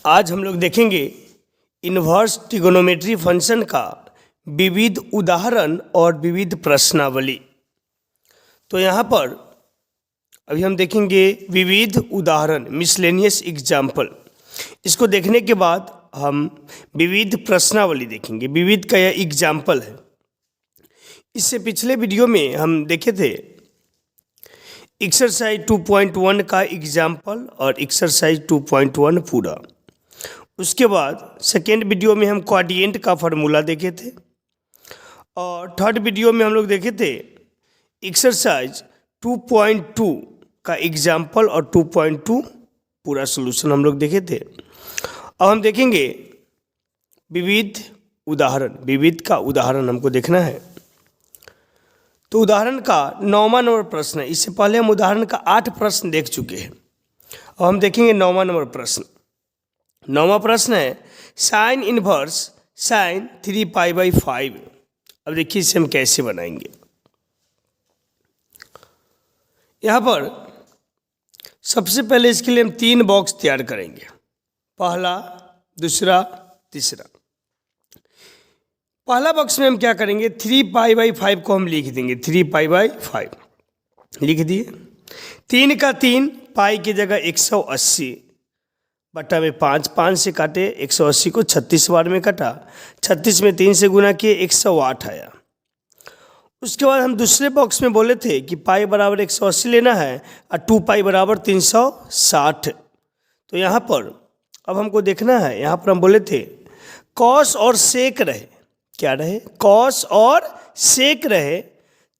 आज हम लोग देखेंगे इन्वर्स ट्रिगोनोमेट्री फंक्शन का विविध उदाहरण और विविध प्रश्नावली। तो यहाँ पर अभी हम देखेंगे विविध उदाहरण मिसलेनियस एग्जाम्पल। इसको देखने के बाद हम विविध प्रश्नावली देखेंगे। विविध का यह एग्जाम्पल है। इससे पिछले वीडियो में हम देखे थे एक्सरसाइज 2.1 का एग्जाम्पल और एक्सरसाइज 2.1 पूरा। उसके बाद सेकेंड वीडियो में हम क्वाड्रिएंट का फार्मूला देखे थे और थर्ड वीडियो में हम लोग देखे थे एक्सरसाइज 2.2 का एग्जाम्पल और 2.2 पूरा सॉल्यूशन हम लोग देखे थे। अब हम देखेंगे विविध उदाहरण। विविध का उदाहरण हमको देखना है। तो उदाहरण का 9वां नंबर प्रश्न है। इससे पहले हम उदाहरण का 8 प्रश्न देख चुके हैं। अब हम देखेंगे 9वां नंबर प्रश्न। 9वां प्रश्न है साइन इनवर्स साइन 3π/5। अब देखिए इसे हम कैसे बनाएंगे। यहाँ पर सबसे पहले इसके लिए हम 3 बॉक्स तैयार करेंगे। पहला, दूसरा, तीसरा। पहला बॉक्स में हम क्या करेंगे, 3π/5 को हम लिख देंगे। 3π/5 लिख दिए। 3 का 3, पाई की जगह 180 बटा में 5, 5 से काटे 180 को 36 बार में कटा, 36 में 3 से गुना किए 108 आया। उसके बाद हम दूसरे बॉक्स में बोले थे कि पाई बराबर 180 लेना है और 2π बराबर 360। तो यहाँ पर अब हमको देखना है, यहाँ पर हम बोले थे कॉस और सेक रहे, क्या रहे, कॉस और सेक रहे,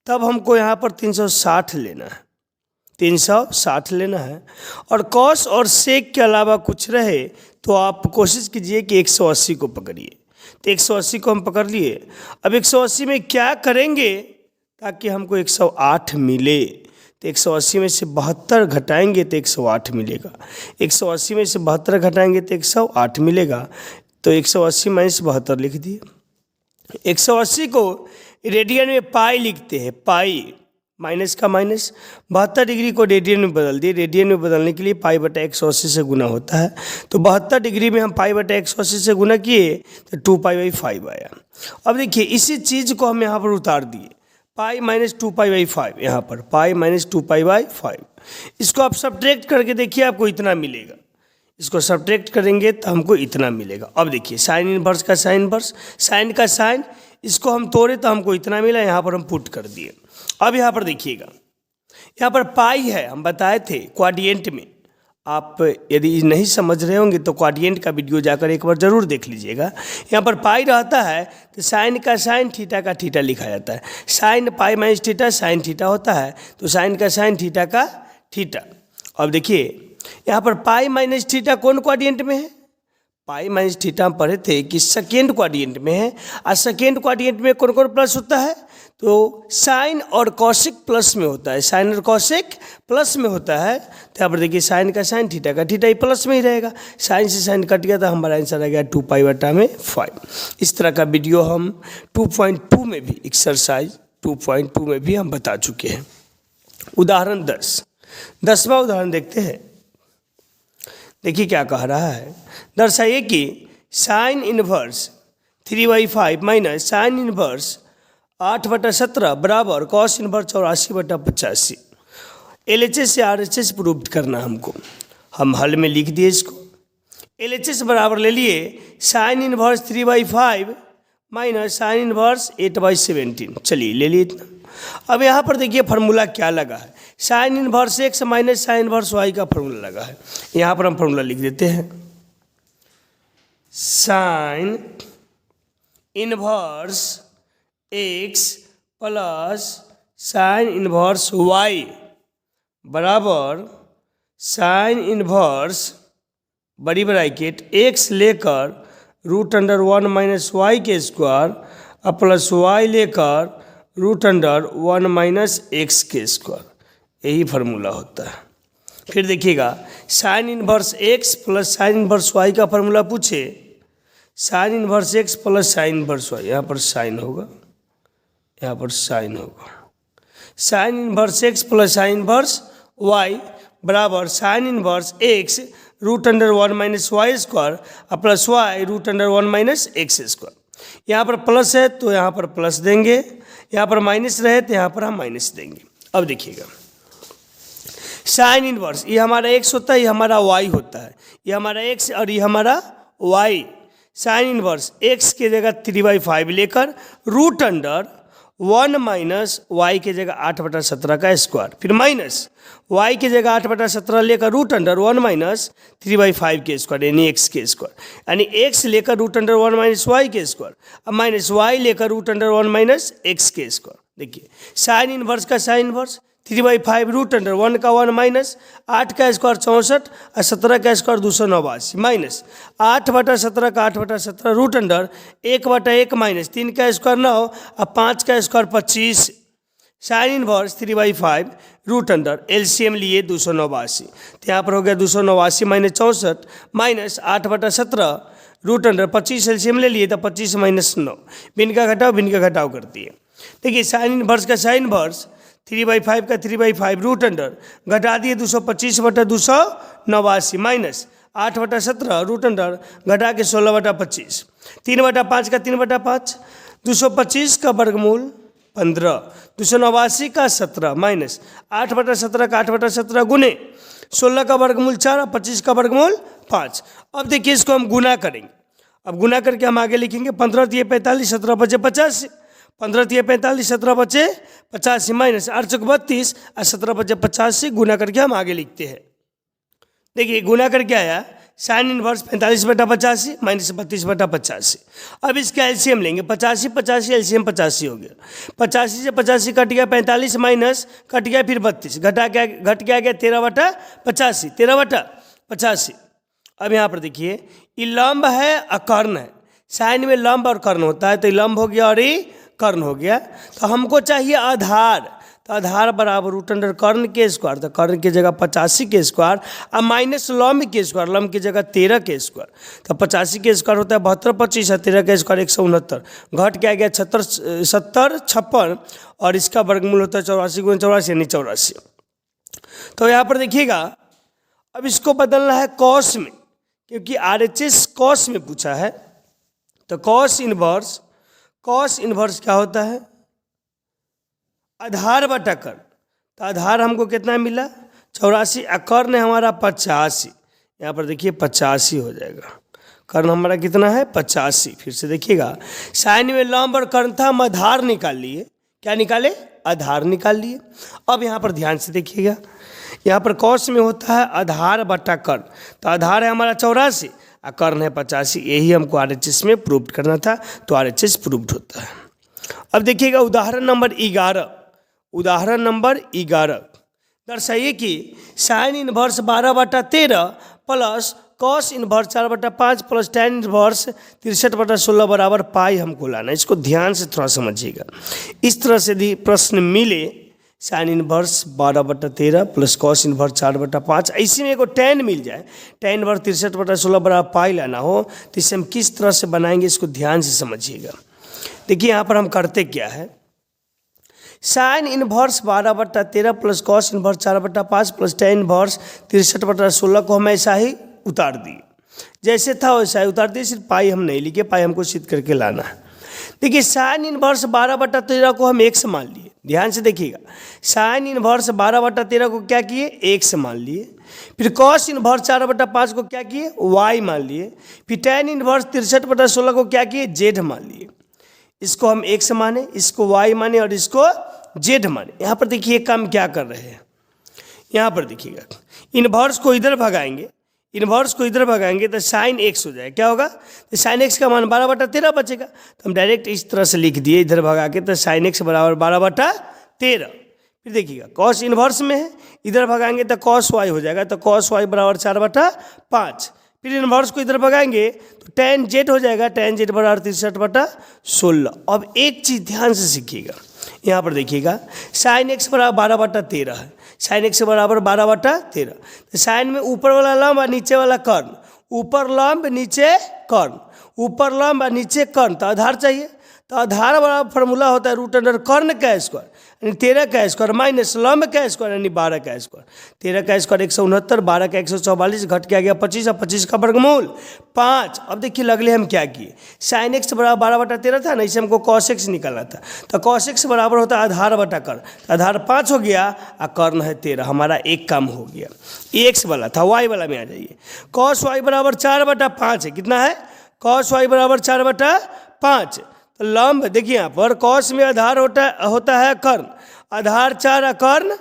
तब हमको यहाँ पर 360 लेना है। 360 लेना है। और कॉस और सेक के अलावा कुछ रहे तो आप कोशिश कीजिए कि 180 को पकड़िए। तो 180 को हम पकड़ लिए। अब 180 में क्या करेंगे ताकि हमको 108 मिले। तो 180 में से 72 घटाएंगे तो 108 मिलेगा। 180 में से 72 घटाएंगे तो 108 मिलेगा। तो 180 माइनस 72 लिख दिए। 180 को रेडियन में पाई लिखते हैं। पाई माइनस का माइनस, 72 डिग्री को रेडियन में बदल दिए। रेडियन में बदलने के लिए पाई बटा 180 से गुना होता है। तो 72 डिग्री में हम पाई बटा 180 से गुना किए तो 2π/5 आया। अब देखिए इसी चीज़ को हम यहाँ पर उतार दिए। पाई माइनस 2π/5, यहाँ पर पाई माइनस 2π/5। इसको आप सब्ट्रैक्ट करके देखिए, आपको इतना मिलेगा। इसको सब्ट्रैक्ट करेंगे तो हमको इतना मिलेगा। अब देखिए साइन इनवर्स का साइन इनवर्स, साइन का साइन, इसको हम तोड़े तो हमको इतना मिला। यहाँ पर हम पुट कर दिए। अब यहाँ पर देखिएगा, यहाँ पर पाई है, हम बताए थे क्वाड्रिएंट में। आप यदि नहीं समझ रहे होंगे तो क्वाड्रिएंट का वीडियो जाकर एक बार ज़रूर देख लीजिएगा। यहाँ पर पाई रहता है तो साइन का साइन, थीटा का थीटा लिखा जाता है। Sine pi minus theta sine theta होता है, तो साइन का साइन, थीटा का थीटा। अब देखिए यहाँ पर पाई माइनस थीटा कौन क्वाड्रिएंट में है। पाई माइनस थीटा हम पढ़े थे कि सेकेंड क्वाड्रिएंट में है। और सेकेंड क्वाड्रिएंट में कौन कौन प्लस होता है, तो साइन और कॉसिक प्लस में होता है। साइन और कॉसिक प्लस में होता है। तो यहाँ पर देखिए साइन का साइन, थीटा का थीटा, ही प्लस में ही रहेगा। साइन से साइन कट गया तो हमारा आंसर आ गया 2π/5। इस तरह का वीडियो हम 2.2 में भी, एक्सरसाइज 2.2 में भी हम बता चुके हैं। उदाहरण 10वां उदाहरण देखते हैं। देखिए क्या कह रहा है, दर्शाइए कि sign inverse 3/5 minus sign inverse 8/17 बराबर कॉस इनवर्स 84/85। LHS से RHS प्रूव करना हमको। हम हल में लिख दिए इसको। LHS बराबर ले लिए sign inverse 3/5 minus sign inverse 8/17। चलिए ले लिए इतना। अब यहाँ पर देखिए फार्मूला क्या लगा है, sine inverse x minus sign inverse y का फार्मूला लगा है। यहाँ पर हम फार्मूला लिख देते हैं। Sign inverse x plus sine inverse y बराबर साइन इनवर्स बड़ी ब्रैकेट x लेकर √1 माइनस y के स्क्वायर और प्लस y लेकर √1 माइनस x के स्क्वायर। यही फार्मूला होता है। फिर देखिएगा sign inverse x plus sine inverse y का फार्मूला पूछे। Sign inverse x plus sine inverse y, यहाँ पर साइन होगा, यहाँ पर साइन होगा। Sine inverse x plus sine inverse y बराबर sine inverse x root under 1 minus y square और plus y root under 1 minus x square. यहाँ पर प्लस है तो यहाँ पर प्लस देंगे, यहाँ पर माइनस रहे तो यहाँ पर हम माइनस देंगे। अब देखिएगा साइन इनवर्स, ये हमारा एक्स होता है, ये हमारा वाई होता है, ये हमारा एक्स और ये हमारा वाई। साइन इनवर्स एक्स की जगह 3/5 लेकर रूट अंडर 1 माइनस वाई की जगह 8/17 का स्क्वायर, फिर माइनस वाई की जगह 8/17 लेकर रूट अंडर 1 माइनस 3/5 के स्क्वायर यानी एक्स के स्क्वायर, यानी एक्स लेकर रूट अंडर 1 माइनस वाई के स्क्वायर, अब माइनस वाई लेकर रूट अंडर 1 माइनस एक्स के स्क्वायर। देखिए साइन इनवर्स का साइन इनवर्स 3/5 रूट अंडर 1 का 1 माइनस 8 का स्क्वायर 64 और 17 का स्क्वायर 289 माइनस 8/17 का 8/17 रूट अंडर 1/1 माइनस 3 का स्क्वायर 9 और 5 का square 25। Sine inverse 3/5 root under LCM लिए 289, तो यहाँ पर हो गया 289 minus 64 minus 8/17 root under 25 LCM ले लिए तो 25 माइनस 9, भिन्न का घटाव करती है। देखिए साइन इनवर्स का साइन इनवर्स 3/5 का 3/5 रूट अंडर घटा दिए 225/289 माइनस 8/17 रूट अंडर घटा के 16/25, 3/5 का 3/5, 225 का वर्गमूल 15, 289 का 17 माइनस 8/17 का 8/17 गुने 16 का वर्गमूल 4 और 25 का वर्गमूल 5। अब देखिए इसको हम गुना करेंगे, अब गुना करके हम आगे लिखेंगे 15 × 45 17 बचे 50, 15 × 45 17 बचे 85 माइनस 8 × 32 और 17 बचे 50 से गुना करके हम आगे लिखते हैं। देखिए गुना करके आया साइन इनवर्स 45/85 माइनस 32/85। अब इसका एलसीएम लेंगे 85 एलसीएम 85 हो गया, 85 से 85 कट गया 45 माइनस कट गया फिर 32 घट के आ गया 13/85 13/85। अब यहाँ पर देखिए ये लंब है और कर्ण है, साइन में लंब और कर्ण होता है, तो ये लंब हो गया और ये कर्ण हो गया, तो हमको चाहिए आधार, तो आधार बराबर रूट अंडर कर्ण के स्क्वायर, तो कर्ण की जगह 85 के स्क्वायर और माइनस लंब के स्क्वायर, लंब की जगह 13 के स्क्वायर, तो 85 के स्क्वायर होता है 72 25 और 13 के स्क्वायर 169 घट के आ गया 70 56 और इसका वर्गमूल होता है 84 × 84 यानी 84। तो यहाँ पर देखिएगा अब इसको बदलना है कॉस में, क्योंकि RHS कॉस में पूछा है, तो कॉस इनवर्स क्या होता है आधार बटा कर्ण, तो आधार हमको कितना मिला 84 और कर्ण है हमारा 85, यहाँ पर देखिए 85 हो जाएगा, कर्ण हमारा कितना है 85। फिर से देखिएगा साइन में लंब और कर्ण था, हम आधार निकाल लिए, क्या निकाले आधार निकाल लिए। अब यहाँ पर ध्यान से देखिएगा यहाँ पर कॉस में होता है आधार बटा कर्ण, तो आधार है हमारा 84 और कर्ण है 85, यही हमको RHS में प्रूव करना था, तो RHS प्रूव्ड होता है। अब देखिएगा उदाहरण नंबर 11 दर्शाइए कि sine inverse 12/13 plus cos inverse 4/5 plus tan inverse 63/16 बराबर पाई हमको लाना है। इसको ध्यान से थोड़ा समझिएगा, इस तरह से यदि प्रश्न मिले sine inverse 12/13 plus cos inverse 4/5, ऐसे में एक tan मिल जाए, tan इनवर्स 63/16 बराबर पाई लाना हो, तो इसे हम किस तरह से बनाएंगे इसको ध्यान से समझिएगा। देखिए यहाँ पर हम करते क्या है, sine inverse 12/13 plus cos inverse 4/5 plus tan inverse 63/16 को हम ऐसा ही उतार दिए, जैसे था वैसा ही उतार दिए, सिर्फ पाई हम नहीं लिखे, पाई हमको सिद्ध करके लाना है। देखिए साइन इनवर्स 12/13 को हम x मान लिए, ध्यान से देखिएगा साइन इनवर्स 12/13 को क्या किए x मान लिए, फिर कॉस इनवर्स 4/5 को क्या किए y मान लिए, फिर tan इनवर्स 63/16 को क्या किए z मान लिए। इसको हम x माने, इसको y माने और इसको z माने। यहाँ पर देखिए काम क्या कर रहे हैं, यहाँ पर देखिएगा इनवर्स को इधर भगाएंगे तो साइन x हो जाएगा, क्या होगा तो साइन x का मान 12/13 बचेगा, तो हम डायरेक्ट इस तरह से लिख दिए इधर भगा के, तो साइन x बराबर 12/13। फिर देखिएगा कॉस इनवर्स में है, इधर भगाएंगे तो कॉस y हो जाएगा, तो कॉस y बराबर 4/5। फिर इनवर्स को इधर भगाएंगे तो tan z हो जाएगा, tan z बराबर 63/16। अब एक चीज़ ध्यान से सीखिएगा, यहाँ पर देखिएगा साइन x बराबर 12/13 है, साइन x बराबर 12/13, तो साइन में ऊपर वाला लंब और नीचे वाला कर्ण, ऊपर लंब नीचे कर्ण, ऊपर लंब और नीचे कर्ण, तो आधार चाहिए, तो आधार वाला फॉर्मूला होता है रूट अंडर कर्ण का स्क्वायर, यानी 13 का स्क्वायर माइनस लंब का स्क्वायर यानी 12 का स्क्वायर। 13 का स्क्वायर 169, 12 का 144, घट के आ गया 25 और 25 का वर्गमूल 5। अब देखिए अगले हम क्या किए, साइन एक्स बराबर 12/13 था ना, इसे हमको कॉस एक्स निकालना था। तो कॉस एक्स बराबर होता है आधार बटा कर्ण, आधार 5 हो गया और कर्ण है 13, हमारा एक काम हो गया। एक्स वाला था, वाई वाला में आ जाइए। कॉस वाई बराबर 4/5 है, कितना है, कॉस वाई बराबर 4/5। तो लंब देखिए यहाँ पर कॉस में आधार होता है कर्ण, आधार 4 और कर्ण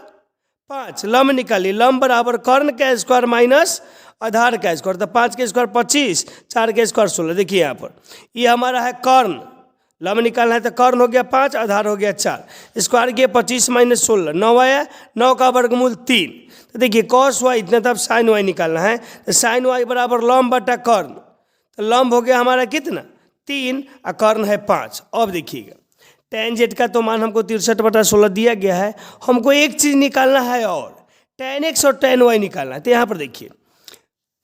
5, लंब निकालिए, लंब बराबर कर्ण का स्क्वायर माइनस आधार का स्क्वायर। तो 5 के स्क्वायर 25, 4 के स्क्वायर 16। देखिए यहाँ पर ये हमारा है कर्ण, लंब निकालना है तो कर्ण हो गया 5, आधार हो गया 4, स्क्वायर किया 25 माइनस 16, 9 आया, 9 का वर्गमूल 3। तो देखिए कॉस वाई इतना तब साइन वाई निकालना है, तो साइन वाई बराबर लंब बटा कर्ण, तो लंब हो गया हमारा कितना 3 और कर्ण है 5। अब देखिएगा tan z का तो मान हमको 63/16 दिया गया है, हमको एक चीज़ निकालना है और tan x और tan y निकालना है। तो यहाँ पर देखिए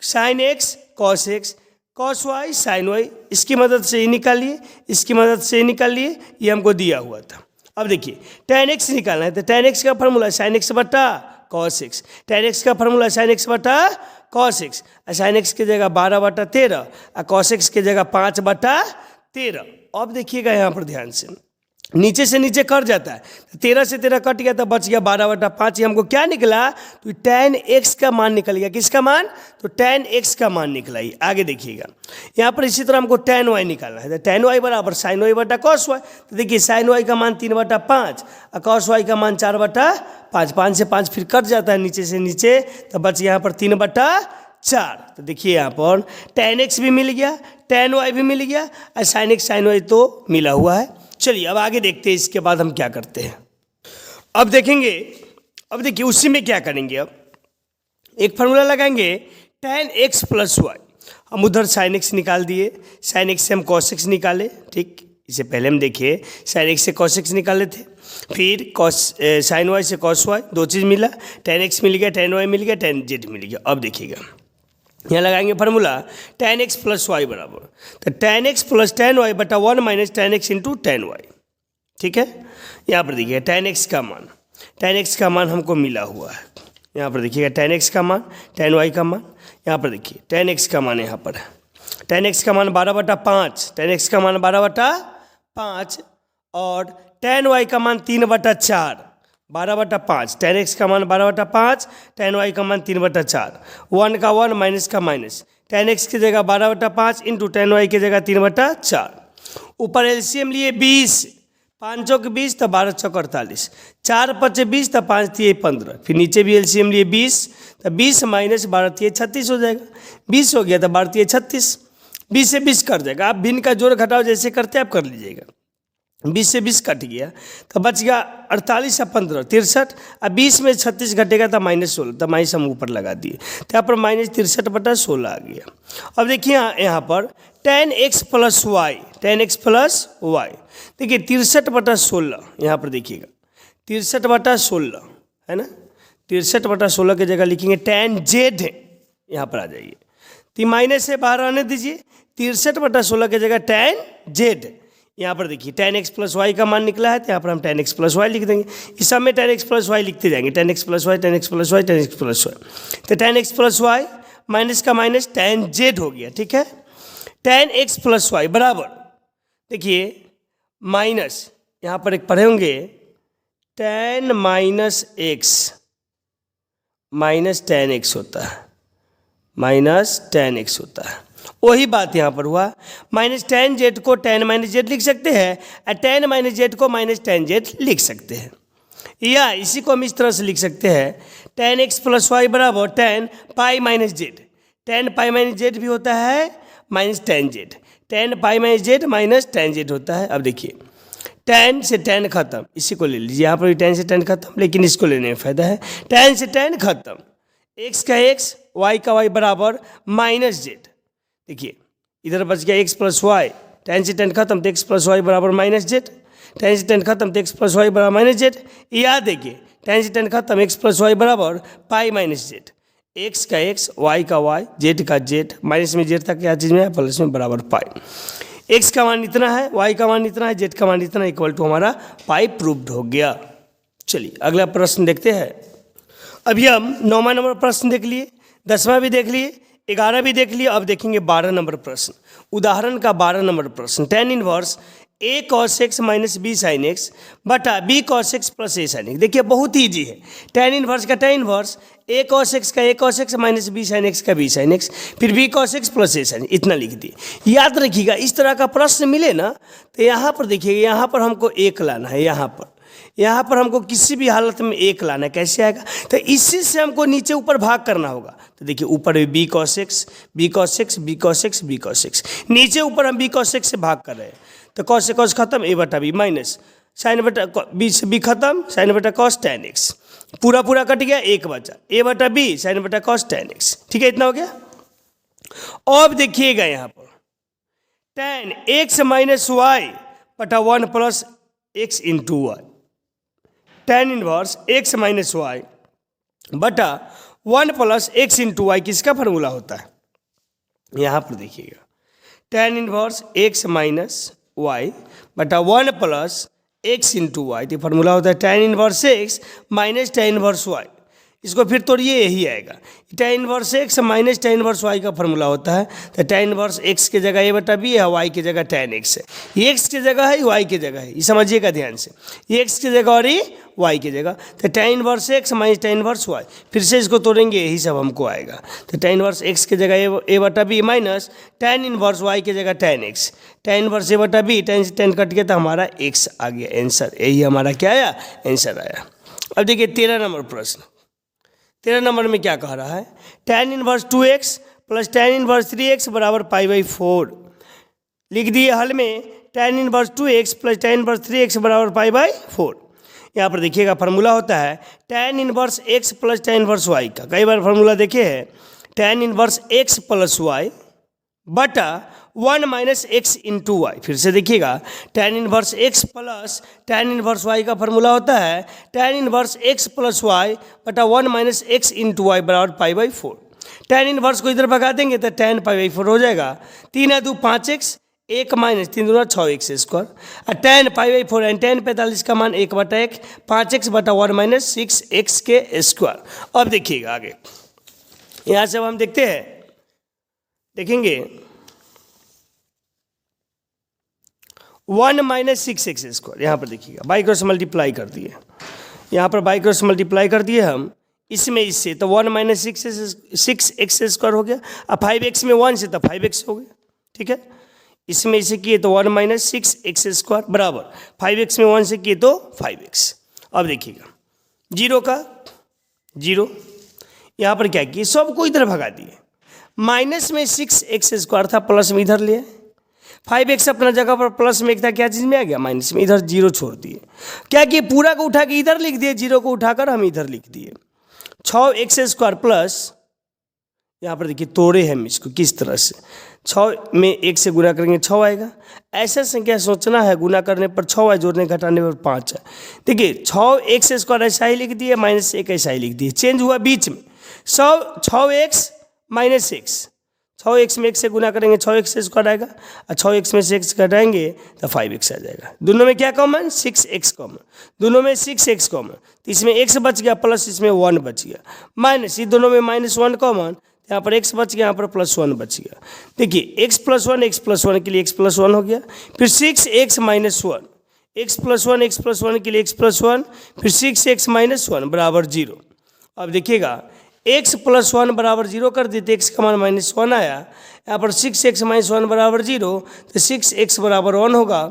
sine x cos x, cos y sine y, इसकी मदद से ये निकालिए, इसकी मदद से ये निकालिए, ये हमको दिया हुआ था। अब देखिए tan x निकालना है, तो tan x का फॉर्मूला साइन एक्स बटा कॉस एक्स, tan x का फॉर्मूला साइन एक्स बटा कॉस एक्स, साइन एक्स की जगह 12/13 और कॉस एक्स की जगह 5/13। अब देखिएगा यहाँ पर ध्यान से नीचे कट जाता है, 13 से 13 कट गया तो बच गया 12/5। ये हमको क्या निकला, तो tan x का मान निकल गया, किसका मान, तो tan x का मान निकला। ही आगे देखिएगा यहाँ पर इसी तरह हमको tan y निकालना है, तो tan y बराबर sin y बटा cos y। तो देखिए sin y का मान 3/5 और cos y का मान 4/5, 5 से 5 फिर कट जाता है नीचे से नीचे, तो बच यहाँ पर 3/4। तो देखिए यहाँ पर tan x भी मिल गया, tan y भी मिल गया और sin x sin y तो मिला हुआ है। चलिए अब आगे देखते हैं इसके बाद हम क्या करते हैं। अब देखेंगे, अब देखिए उसी में क्या करेंगे, अब एक फार्मूला लगाएंगे tan x प्लस वाई, हम उधर sin x निकाल दिए, sin x से हम cos x निकाले, ठीक, इससे पहले हम देखिए sin x से cos x निकाले थे, फिर sin y से cos y, दो चीज़ मिला, tan x मिल गया, tan y मिल गया, tan z मिल गया। अब देखिएगा यहाँ लगाएंगे formula tan x plus y बराबर, तो tan x plus tan y बटा 1 minus tan x into tan y, ठीक है। यहाँ पर देखिएगा tan x का मान हमको मिला हुआ है, यहाँ पर देखिएगा tan x का मान, tan y का मान, यहाँ पर देखिए tan x का मान यहाँ पर है, tan x का मान 12/5, tan x का मान 12/5 और tan y का मान 3/4, 12/5, tan x का मान 12/5, tan y का मान 3/4, 1 का 1 माइनस का माइनस, tan x की जगह 12/5 इंटू tan y की जगह 3/4। ऊपर एलसीएम लिए 20, 5 चौक 20 तो 12 चौक 48, 4 5 20 तो 5 3 15, फिर नीचे भी एलसीएम लिए 20, तो 20 माइनस 12 3 36 हो जाएगा, 20 हो गया तो 12 3 36, 20 से 20 कट जाएगा। आप भिन्न का जोड़ घटाव जैसे करते हैं आप कर लीजिएगा, 20 से 20 कट गया तो बच गया 48 और 15 63, अब 20 में 36 घटेगा तो -16, तो माइनस हम ऊपर लगा दिए, तो यहाँ पर -63/16 आ गया। अब देखिए यहाँ पर tan x plus y, tan x plus y, देखिए 63/16, यहाँ पर देखिएगा 63/16 है ना, 63/16 की जगह लिखेंगे tan z, यहाँ पर आ जाइए, तो माइनस से बाहर आने दीजिए, 63/16 की जगह tan z, यहाँ पर देखिए tan x प्लस वाई का मान निकला है, तो यहाँ पर हम tan x प्लस वाई लिख देंगे, इस सब में tan x प्लस वाई लिखते जाएंगे, tan x plus y, tan x plus y, tan x plus y, तो tan x plus y minus का माइनस tan z हो गया, ठीक है। tan x प्लस वाई बराबर देखिए माइनस, यहाँ पर एक पढ़े होंगे tan minus x minus tan x होता है, माइनस tan x होता है, वही बात यहाँ पर हुआ, माइनस tan z को tan माइनस z लिख सकते हैं और tan माइनस z को माइनस tan z लिख सकते हैं, या इसी को हम इस तरह से लिख सकते हैं tan x प्लस वाई बराबर tan pi minus z, tan pi minus z भी होता है minus tan z, tan pi minus z minus tan z होता है। अब देखिए tan से tan खत्म, इसी को ले लीजिए, यहाँ पर भी tan से tan खत्म, लेकिन इसको लेने में फ़ायदा है, tan से tan खत्म, x का x y का y बराबर माइनस z, देखिए इधर बच गया x प्लस वाई, tan से tan खत्म तो x प्लस वाई बराबर माइनस z, tan से tan खत्म तो x प्लस वाई बराबर माइनस z, याद देखिए tan से tan खत्म x प्लस वाई बराबर पाई माइनस z, x का x y का y z का z, माइनस में z तक क्या चीज़ में है प्लस में बराबर पाई। x का मान इतना है, y का मान इतना है, z का मान इतना इक्वल टू हमारा पाई प्रूव्ड हो गया। चलिए अगला प्रश्न देखते हैं। अभी हम 9वां नंबर प्रश्न देख लिए, 10वां भी देख लिए, 11 भी देख लिए। अब देखेंगे 12 नंबर प्रश्न, उदाहरण का 12 नंबर प्रश्न। tan inverse a cos x minus b sine x बटा b cos x plus a sine x. देखिए बहुत ही ईजी है। tan इनवर्स का tan inverse a cos x का a cos x minus b sine x का b sine x, फिर b cos x plus a sine, इतना लिख दिए। याद रखिएगा इस तरह का प्रश्न मिले ना तो यहाँ पर देखिएगा, यहाँ पर हमको एक लाना है, यहाँ पर हमको किसी भी हालत में एक लाना है। कैसे आएगा? तो इसी से हमको नीचे ऊपर भाग करना होगा। तो देखिए ऊपर भी b cos x, b cos x, b cos x, b cos x, नीचे ऊपर हम b cos x से भाग कर रहे हैं। तो cos से cos खत्म, a बटा b माइनस साइन बटा b से b खत्म, साइन बटा cos tan x, पूरा पूरा कट गया, एक बचा a बटा b साइन बटा cos tan x। ठीक है, इतना हो गया। अब देखिएगा यहाँ पर tan x माइनस y बटा 1 plus x into y, tan inverse x minus y बटा 1 प्लस x इंटू वाई किसका फॉर्मूला होता है? यहाँ पर देखिएगा tan inverse x minus y बटा 1 प्लस x इंटू वाई, तो फॉर्मूला होता है tan inverse x minus tan inverse y. इसको फिर तोड़िए, यही आएगा tan inverse x minus tan inverse y का फॉर्मूला होता है। तो tan इनवर्स x की जगह a बटा b है, y की जगह tan x है। ये x की जगह है, y की जगह है, ये समझिएगा ध्यान से, ये x की जगह और ये y की जगह। तो tan inverse x minus tan inverse y, फिर से इसको तोड़ेंगे, यही सब हमको आएगा। तो tan इनवर्स x की जगह a बटा b minus tan inverse y की जगह tan x, tan inverse a बटा b, tan से tan कट गया तो हमारा x आ गया आंसर। यही हमारा क्या आया? आंसर आया। अब देखिए 13 नंबर प्रश्न। 13 नंबर में क्या कह रहा है? tan inverse 2x plus tan inverse 3x बराबर π/4 लिख दिए हल में। tan inverse 2x plus tan inverse 3x बराबर π/4। यहाँ पर देखिएगा फार्मूला होता है tan inverse x plus tan inverse y का। कई बार फार्मूला देखे हैं, tan inverse x plus y बटा 1 माइनस x इंटू वाई। फिर से देखिएगा tan inverse x plus tan inverse y का फार्मूला होता है tan inverse x plus y बटा 1 माइनस x इंटू वाई बराबर π/4। tan इनवर्स को इधर भगा देंगे तो tan π/4 हो जाएगा। 3 2 5x, 1 माइनस 3 दूना 6x स्क्वायर, और tan π/4 एंड tan 45 का मान 1 बटा 1, 5x बटा 1 माइनस 6x के स्क्वायर। अब देखिएगा आगे, यहाँ से अब हम देखते हैं, देखेंगे 1 माइनस 6x स्क्वायर। यहाँ पर देखिएगा बाई क्रॉस मल्टीप्लाई कर दिए, यहाँ पर बाई क्रॉस मल्टीप्लाई कर दिए हम इसमें इससे, तो 1 माइनस 6x स्क्वायर हो गया। अब 5x में 1 से तो 5x हो गया। ठीक है, इसमें इसे किए तो 1 माइनस 6x स्क्वायर बराबर 5x में 1 से किए तो 5x। अब देखिएगा 0 का 0, यहाँ पर क्या किए, सबको इधर भगा दिए। माइनस में 6x स्क्वायर था, प्लस में इधर लिए 5x अपना जगह पर प्लस में एक था, क्या चीज़ में आ गया? माइनस में। इधर 0 छोड़ दिए, क्या किए पूरा को उठा के इधर लिख दिए, 0 को उठाकर हम इधर लिख दिए। 6x स्क्वायर प्लस, यहाँ पर देखिए तोड़े हम इसको किस तरह से, 6 में 1 से गुना करेंगे 6 आएगा। ऐसा संख्या सोचना है, गुना करने पर 6 है, जोड़ने घटाने पर 5 है। देखिए 6x स्क्वायर ऐसा ही लिख दिए, माइनस 1 ऐसा ही लिख दिए, चेंज हुआ बीच में। 6x माइनस 6x में 1 से गुना करेंगे 6x स्क्वायर आएगा, और 6x में से x घटाएंगे तो 5x आ जाएगा। दोनों में क्या कॉमन? 6x कॉमन, दोनों में 6x कॉमन, तो इसमें x बच गया, प्लस इसमें 1 बच गया, माइनस ये दोनों में -1 कॉमन, यहाँ पर x बच गया, यहाँ पर +1 बच गया। देखिए x + 1 के लिए x + 1 हो गया, फिर 6x - 1, x + 1 के लिए x + 1, फिर 6x - 1 बराबर 0। अब देखिएगा x + 1 बराबर 0 कर देते, x का मान -1 आया, यहाँ पर 6x - 1 बराबर 0, तो 6x बराबर 1 होगा।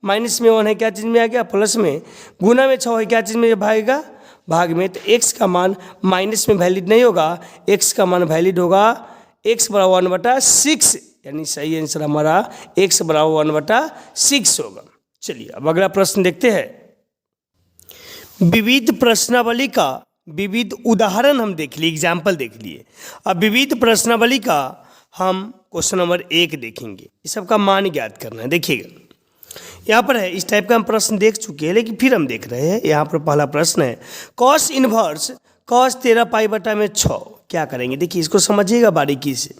माइनस में 1 है, क्या चीज़ में आ गया? प्लस में। गुना में 6 है, क्या चीज़ में भागेगा? भाग में। तो x का मान माइनस में वैलिड नहीं होगा, x का मान वैलिड होगा x बराबर 1/6, यानी सही आंसर हमारा x बराबर 1/6 होगा। चलिए अब अगला प्रश्न देखते हैं। विविध प्रश्नावली का विविध उदाहरण हम देख लिए, एग्जाम्पल देख लिए। अब विविध प्रश्नावली का हम क्वेश्चन नंबर 1 देखेंगे, इस सब का मान ज्ञात करना है। देखिएगा यहाँ पर है, इस टाइप का हम प्रश्न देख चुके हैं, लेकिन फिर हम देख रहे हैं। यहाँ पर पहला प्रश्न है cos इनवर्स cos 13 π/6, क्या करेंगे? देखिए इसको समझिएगा बारीकी से।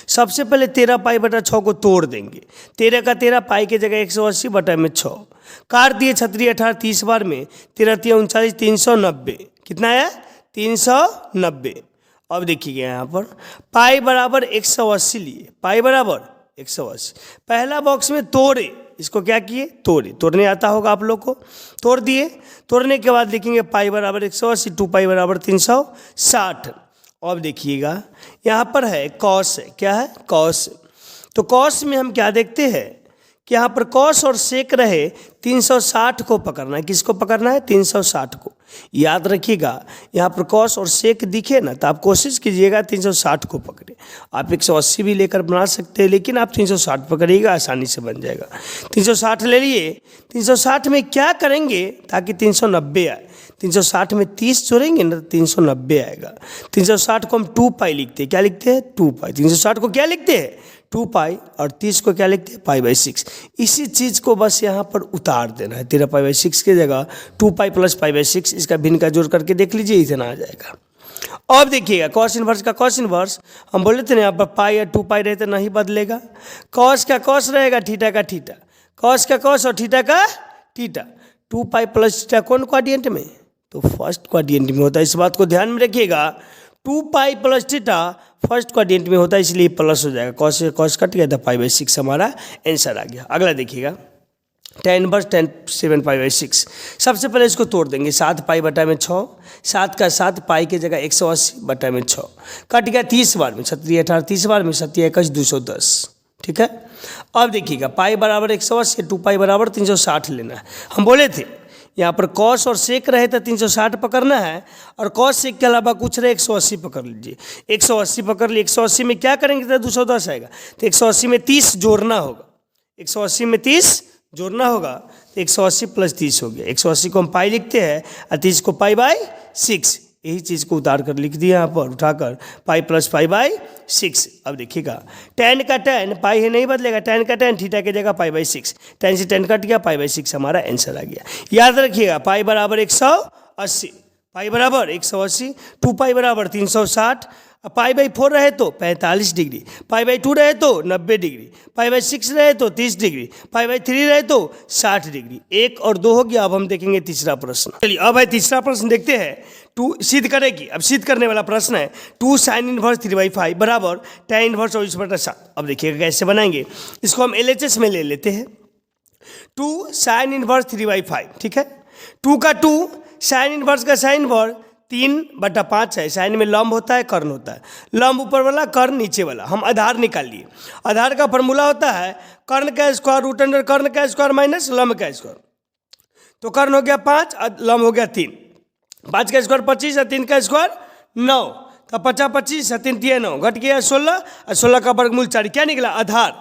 सबसे पहले 13π/6 को तोड़ देंगे। 13 का 13 पाई की जगह 180/6 काट दिए 36 18 30 बार में 13 3 39 390 कितना है 390। अब देखिएगा यहाँ पर पाई बराबर 180 लिए, पाई बराबर 180 पहला बॉक्स में तोड़े, इसको क्या किए तोड़े, तोड़ने आता होगा आप लोग को, तोड़ दिए। तोड़ने के बाद लिखेंगे पाई बराबर 180 2 पाई बराबर 360। अब देखिएगा यहाँ पर है कॉस है, क्या है कॉस। तो कॉस में हम क्या देखते हैं कि यहाँ पर कॉस और सेक रहे 360 को पकड़ना है। किसको पकड़ना है 360 को। याद रखिएगा यहाँ पर कॉस और सेक दिखे ना तो आप कोशिश कीजिएगा 360 को पकड़े। आप 180 भी लेकर बना सकते हैं लेकिन आप 360 पकड़िएगा, आसानी से बन जाएगा। 360 ले लिए, 360 में क्या करेंगे ताकि 390 आए। 360 में 30 जोड़ेंगे ना तो 390 आएगा। 360 को हम 2 पाई लिखते हैं, क्या लिखते हैं 2 पाई। 360 को क्या लिखते हैं 2 पाई और 30 को क्या लिखते हैं π/6। इसी चीज़ को बस यहाँ पर उतार देना है। 13 π/6 की जगह 2 पाई प्लस π/6, इसका भिन्न का जोड़ करके देख लीजिए, इतना आ जाएगा। अब देखिएगा कॉस इनवर्स का कॉस इनवर्स, हम बोले थे ना यहाँ पर पाई या 2 पाई रहते नहीं बदलेगा। कॉस का कॉस रहेगा, थीटा का थीटा, कॉस का कॉस और थीटा का थीटा। 2 पाई प्लस थीटा कौन क्वाड्रेंट में, तो फर्स्ट क्वाड्रेंट में होता है। इस बात को ध्यान में रखिएगा। 2 pi plus theta first quadrant में होता है, इसलिए प्लस हो जाएगा। कॉस से कॉस कट गया था, π/6 हमारा आंसर आ गया। अगला देखिएगा tan इनवर्स tan 7 π/6। सबसे पहले इसको तोड़ देंगे 7 पाई/6, 7 का 7 पाई की जगह 180/6 कट गया 30 बार में, 36 18 30 बार में 7 21 210। ठीक है। अब देखिएगा पाई बराबर 180, 2 पाई बराबर 360 लेना है। हम बोले थे यहाँ पर कॉस और सेक रहे तो 360 पकड़ना है और कॉस सेक के अलावा कुछ रहे 180 पकड़ लीजिए। 180 पकड़ लिए, 180 में क्या करेंगे तो 210 आएगा। तो 180 में 30 जोड़ना होगा, 180 में 30 जोड़ना होगा तो 180 प्लस 30 हो गया। 180 को हम पाई लिखते हैं और 30 को π/6, यही चीज़ को उतार कर लिख दिया यहाँ पर उठाकर पाई प्लस π/6। अब देखिएगा tan का tan, पाई है नहीं बदलेगा, tan का tan थीटा की जगह π/6, tan से tan कट गया, π/6 हमारा आंसर आ गया। याद रखिएगा पाई बराबर 180, पाई बराबर 180, 2 पाई बराबर 360, π/4 रहे तो 45 डिग्री, π/2 रहे तो 90 डिग्री, π/6 रहे तो 30 डिग्री, π/3 रहे तो 60 डिग्री। 1 और 2 हो गया। अब हम देखेंगे तीसरा प्रश्न। चलिए अब भाई तीसरा प्रश्न देखते हैं। 2 सिद्ध करेगी, अब सिद्ध करने वाला प्रश्न है 2 sin इनवर्स 3/5 बराबर tan इनवर्स 24/7। अब देखिएगा कैसे बनाएंगे, इसको हम LHS में ले लेते हैं। 2 sin इनवर्स 3/5, ठीक है। 2 का 2 sin इनवर्स का sin इनवर्स 3/5 है। साइन में लंब होता है, कर्ण होता है। लंब ऊपर वाला, कर्ण नीचे वाला। हम आधार निकाल लिए। आधार का फॉर्मूला होता है कर्ण का स्क्वायर रूट अंडर कर्ण का स्क्वायर माइनस लंब का स्क्वायर। तो कर्ण हो गया 5, लंब हो गया 3। 5 का स्क्वायर 25 और 3 का स्क्वायर 9। तो 50 25 और 3 3 9 घट गया 16 और 16 का वर्गमूल 4। क्या निकला आधार,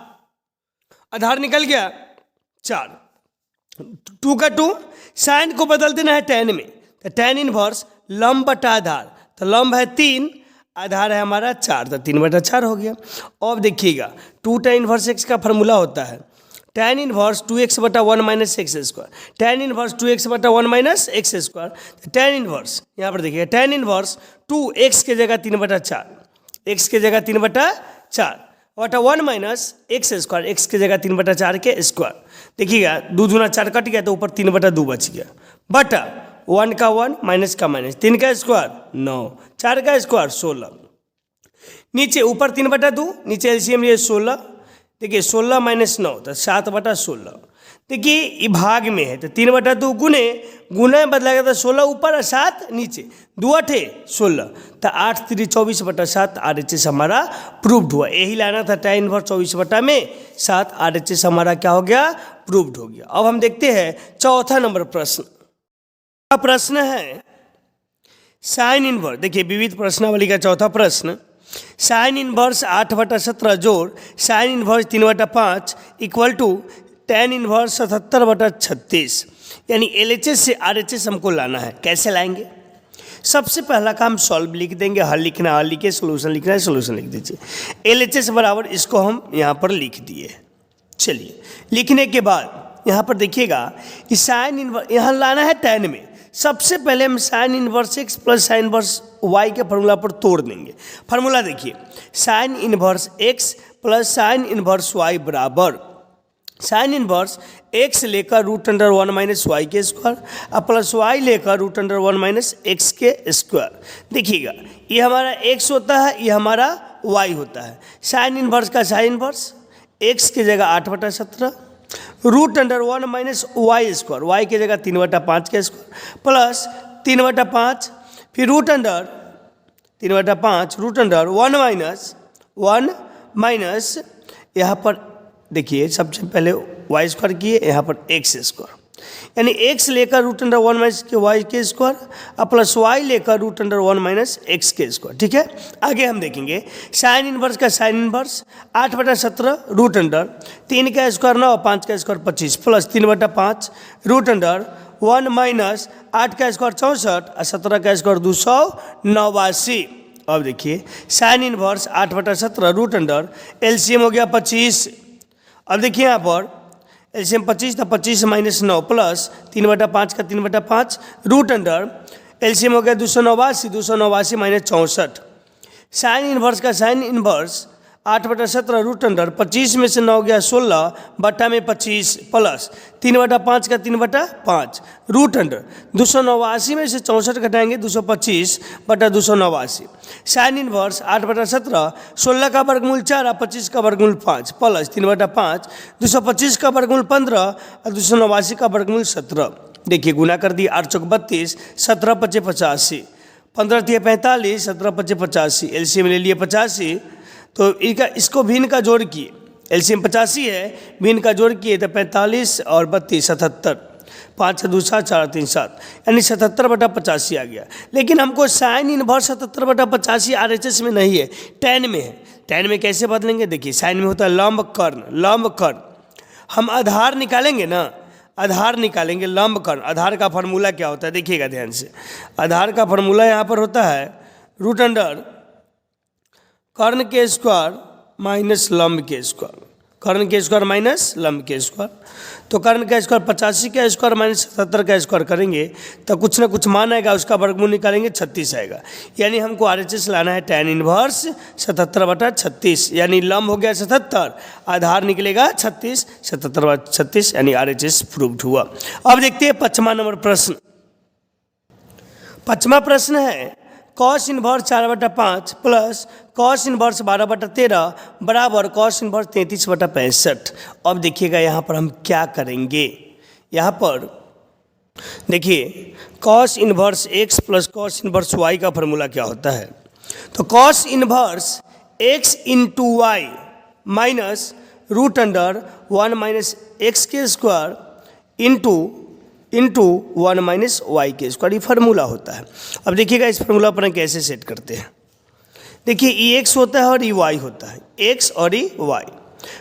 आधार निकल गया 4। 2 का 2 साइन को बदल देना है tan में, तो tan इनवर्स लंब बटा आधार, तो लंब है 3, आधार है हमारा 4, तो 3/4 हो गया। अब देखिएगा 2 tan इनवर्स x का फॉर्मूला होता है tan inverse 2x/1 minus x square, tan inverse 2x/1 minus x square. tan inverse यहाँ पर देखिएगा tan इनवर्स 2x की जगह 3/4, x की जगह 3/4 बटा 1 माइनस एक्स स्क्वायर, एक्स की जगह 3/4 के स्क्वायर। देखिएगा 2 दूना 4 कट गया तो ऊपर 3/2 बच गया, बटा 1 का 1 माइनस का माइनस, 3 का स्क्वायर 9, 4 का स्क्वायर 16। नीचे ऊपर 3/2, नीचे एलसीएम ये 16। देखिए 16 माइनस 9 तो 7/16। देखिए ये भाग में है तो 3/2 गुने गुना बदला गया तो 16 ऊपर और 7 नीचे, 2 8 16, तो 8 3 24/7 RHS हमारा प्रूव्ड हुआ। यही लाना था tan इनवर्स 24/7 RHS हमारा क्या हो गया प्रूव्ड हो गया। अब हम देखते हैं चौथा नंबर प्रश्न। प्रश्न है साइन इनवर्स। देखिए विविध प्रश्नावली का चौथा प्रश्न, साइन इनवर्स 8/17 जोड़ sine inverse 3/5 equal to tan inverse 77/36। यानी LHS से RHS हमको लाना है। कैसे लाएंगे? सबसे पहला काम सॉल्व लिख देंगे, हल लिखना हल लिखे, सोल्यूशन लिखना है सोल्यूशन लिख दीजिए। LHS बराबर इसको हम यहाँ पर लिख दिए। चलिए लिखने के बाद यहाँ पर देखिएगा साइन इनवर्स यहाँ लाना है tan में। सबसे पहले हम sine inverse x plus sine inverse y के फार्मूला पर तोड़ देंगे। फार्मूला देखिए, sine inverse x plus sine inverse y बराबर साइन इनवर्स एक्स लेकर रूट अंडर 1 माइनस वाई के स्क्वायर और प्लस वाई लेकर रूट अंडर 1 माइनस एक्स के स्क्वायर। देखिएगा, ये हमारा एक्स होता है, ये हमारा वाई होता है। साइन इनवर्स का साइन इनवर्स एक्स की जगह 8/17 root under 1 minus y square, y की जगह 3/5 का स्क्वायर प्लस 3/5 फिर root under 3/5 root under 1 minus यहाँ पर देखिए सबसे पहले वाई स्क्वायर किए, यहाँ पर एक्स स्क्वायर, यानी एक्स लेकर रूट अंडर 1 माइनस के वाई के स्क्वायर और प्लस वाई लेकर रूट अंडर 1 माइनस एक्स के स्क्वायर। ठीक है, आगे हम देखेंगे साइन इनवर्स का साइन इनवर्स 8/17 रूट अंडर 3 का स्क्वायर 9 5 का square 25 plus 3/5 root under 1 minus 8 का स्क्वायर 64 और 17 का स्क्वायर 289। अब देखिए sine inverse 8/17 root under LCM हो गया 25। अब देखिए यहाँ पर एलसीएम 25 था, 25 माइनस 9 प्लस 3/5 का 3/5 रूट अंडर एलसीएम हो गया 289 माइनस 64। साइन इनवर्स का साइन इनवर्स 8/17 रूट अंडर 25 में से 9 गया 16 बट्टा में 25 प्लस 3/5 का 3/5 रूट अंडर 289 में से 64 घटाएंगे 225 बटा 289। साइन इनवर्स 8/17 16 का वर्गमूल 4 और 25 का वर्गमूल 5 प्लस 3/5 225 का वर्गमूल 15 और 289 का वर्गमूल 17। देखिए गुना कर दिए 8 चौक 32 17 पचे 85 15 दिए 45 17 पचे 85 एलसीएम ले लिए 85। तो इनका इसको भिन्न का जोड़ किए, एलसीएम 85 है, भिन्न का जोड़ किए तो 45 और 32 77 5 2 7 4 3 7 यानी 77/85 आ गया। लेकिन हमको साइन इनवर्स 77/85 आरएचएस में नहीं है, टैन में है। टैन में कैसे बदलेंगे? देखिए साइन में होता है लंब कर्ण। हम आधार निकालेंगे ना, आधार निकालेंगे लंब कर्ण। आधार का फार्मूला क्या होता है देखिएगा ध्यान से। आधार का फार्मूला यहाँ पर होता है रूट अंडर कर्ण के स्क्वायर माइनस लंब के स्क्वायर, कर्ण के स्क्वायर माइनस लंब के स्क्वायर। तो कर्ण का स्क्वायर 85 का स्क्वायर माइनस 77 का स्क्वायर करेंगे तो कुछ ना कुछ मान आएगा, उसका वर्गमूल निकालेंगे 36 आएगा। यानी हमको आरएचएस लाना है टैन इनवर्स 77/36, यानी लंब हो गया 77, आधार निकलेगा 36, 77/36 यानी आरएचएस प्रूव्ड हुआ। अब देखते हैं 5वां नंबर प्रश्न। 5वां प्रश्न है cos inverse 4/5 plus cos inverse 12/13 बराबर कॉस इनवर्स 33/65। अब देखिएगा यहाँ पर हम क्या करेंगे। यहाँ पर देखिए cos inverse x plus cos inverse y का फार्मूला क्या होता है। तो cos inverse x into y minus root under 1 minus x के स्क्वायर इंटू 1 माइनस वाई के स्क्वायर, ये फार्मूला होता है। अब देखिएगा इस फार्मूला पर कैसे सेट करते हैं। देखिए ये एक्स होता है और ये वाई होता है, एक्स और ये वाई।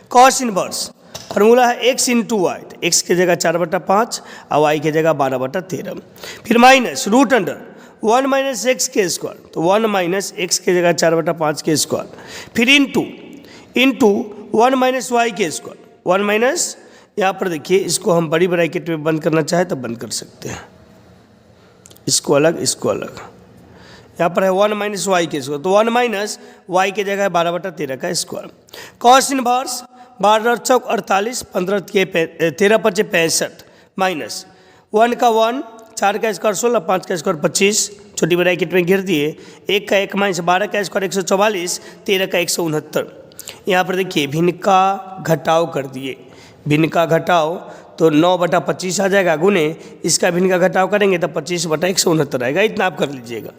कॉस इनवर्स फार्मूला है एक्स इंटू वाई, तो एक्स की जगह 4/5 और वाई की जगह 12/13, फिर minus root under 1 minus x के स्क्वायर, तो 1 माइनस एक्स की जगह 4/5 के स्क्वायर, फिर इंटू 1 माइनस वाई के स्क्वायर, 1 माइनस यहाँ पर देखिए इसको हम बड़ी ब्रैकेट में बंद करना चाहे तो बंद कर सकते हैं, इसको अलग इसको अलग। यहाँ पर है 1 माइनस वाई के स्क्वायर, तो 1 माइनस वाई की जगह है 12/13 का स्क्वायर। कॉस इनवर्स 12 चौक 48 15 के 13 पचे 65 माइनस 1 का 1 4 का स्क्वायर 16 5 का स्क्वायर 25 छोटी ब्रैकेट में घेर दिए, 1 का 1 माइनस 12 का स्क्वायर 144 13 का 169। यहाँ पर देखिए भिन्न का घटाव कर दिए, भिन्न का घटाव तो 9/25 आ जाएगा, गुने इसका भिन्न का घटाव करेंगे तो 25/169 आएगा। इतना आप कर लीजिएगा।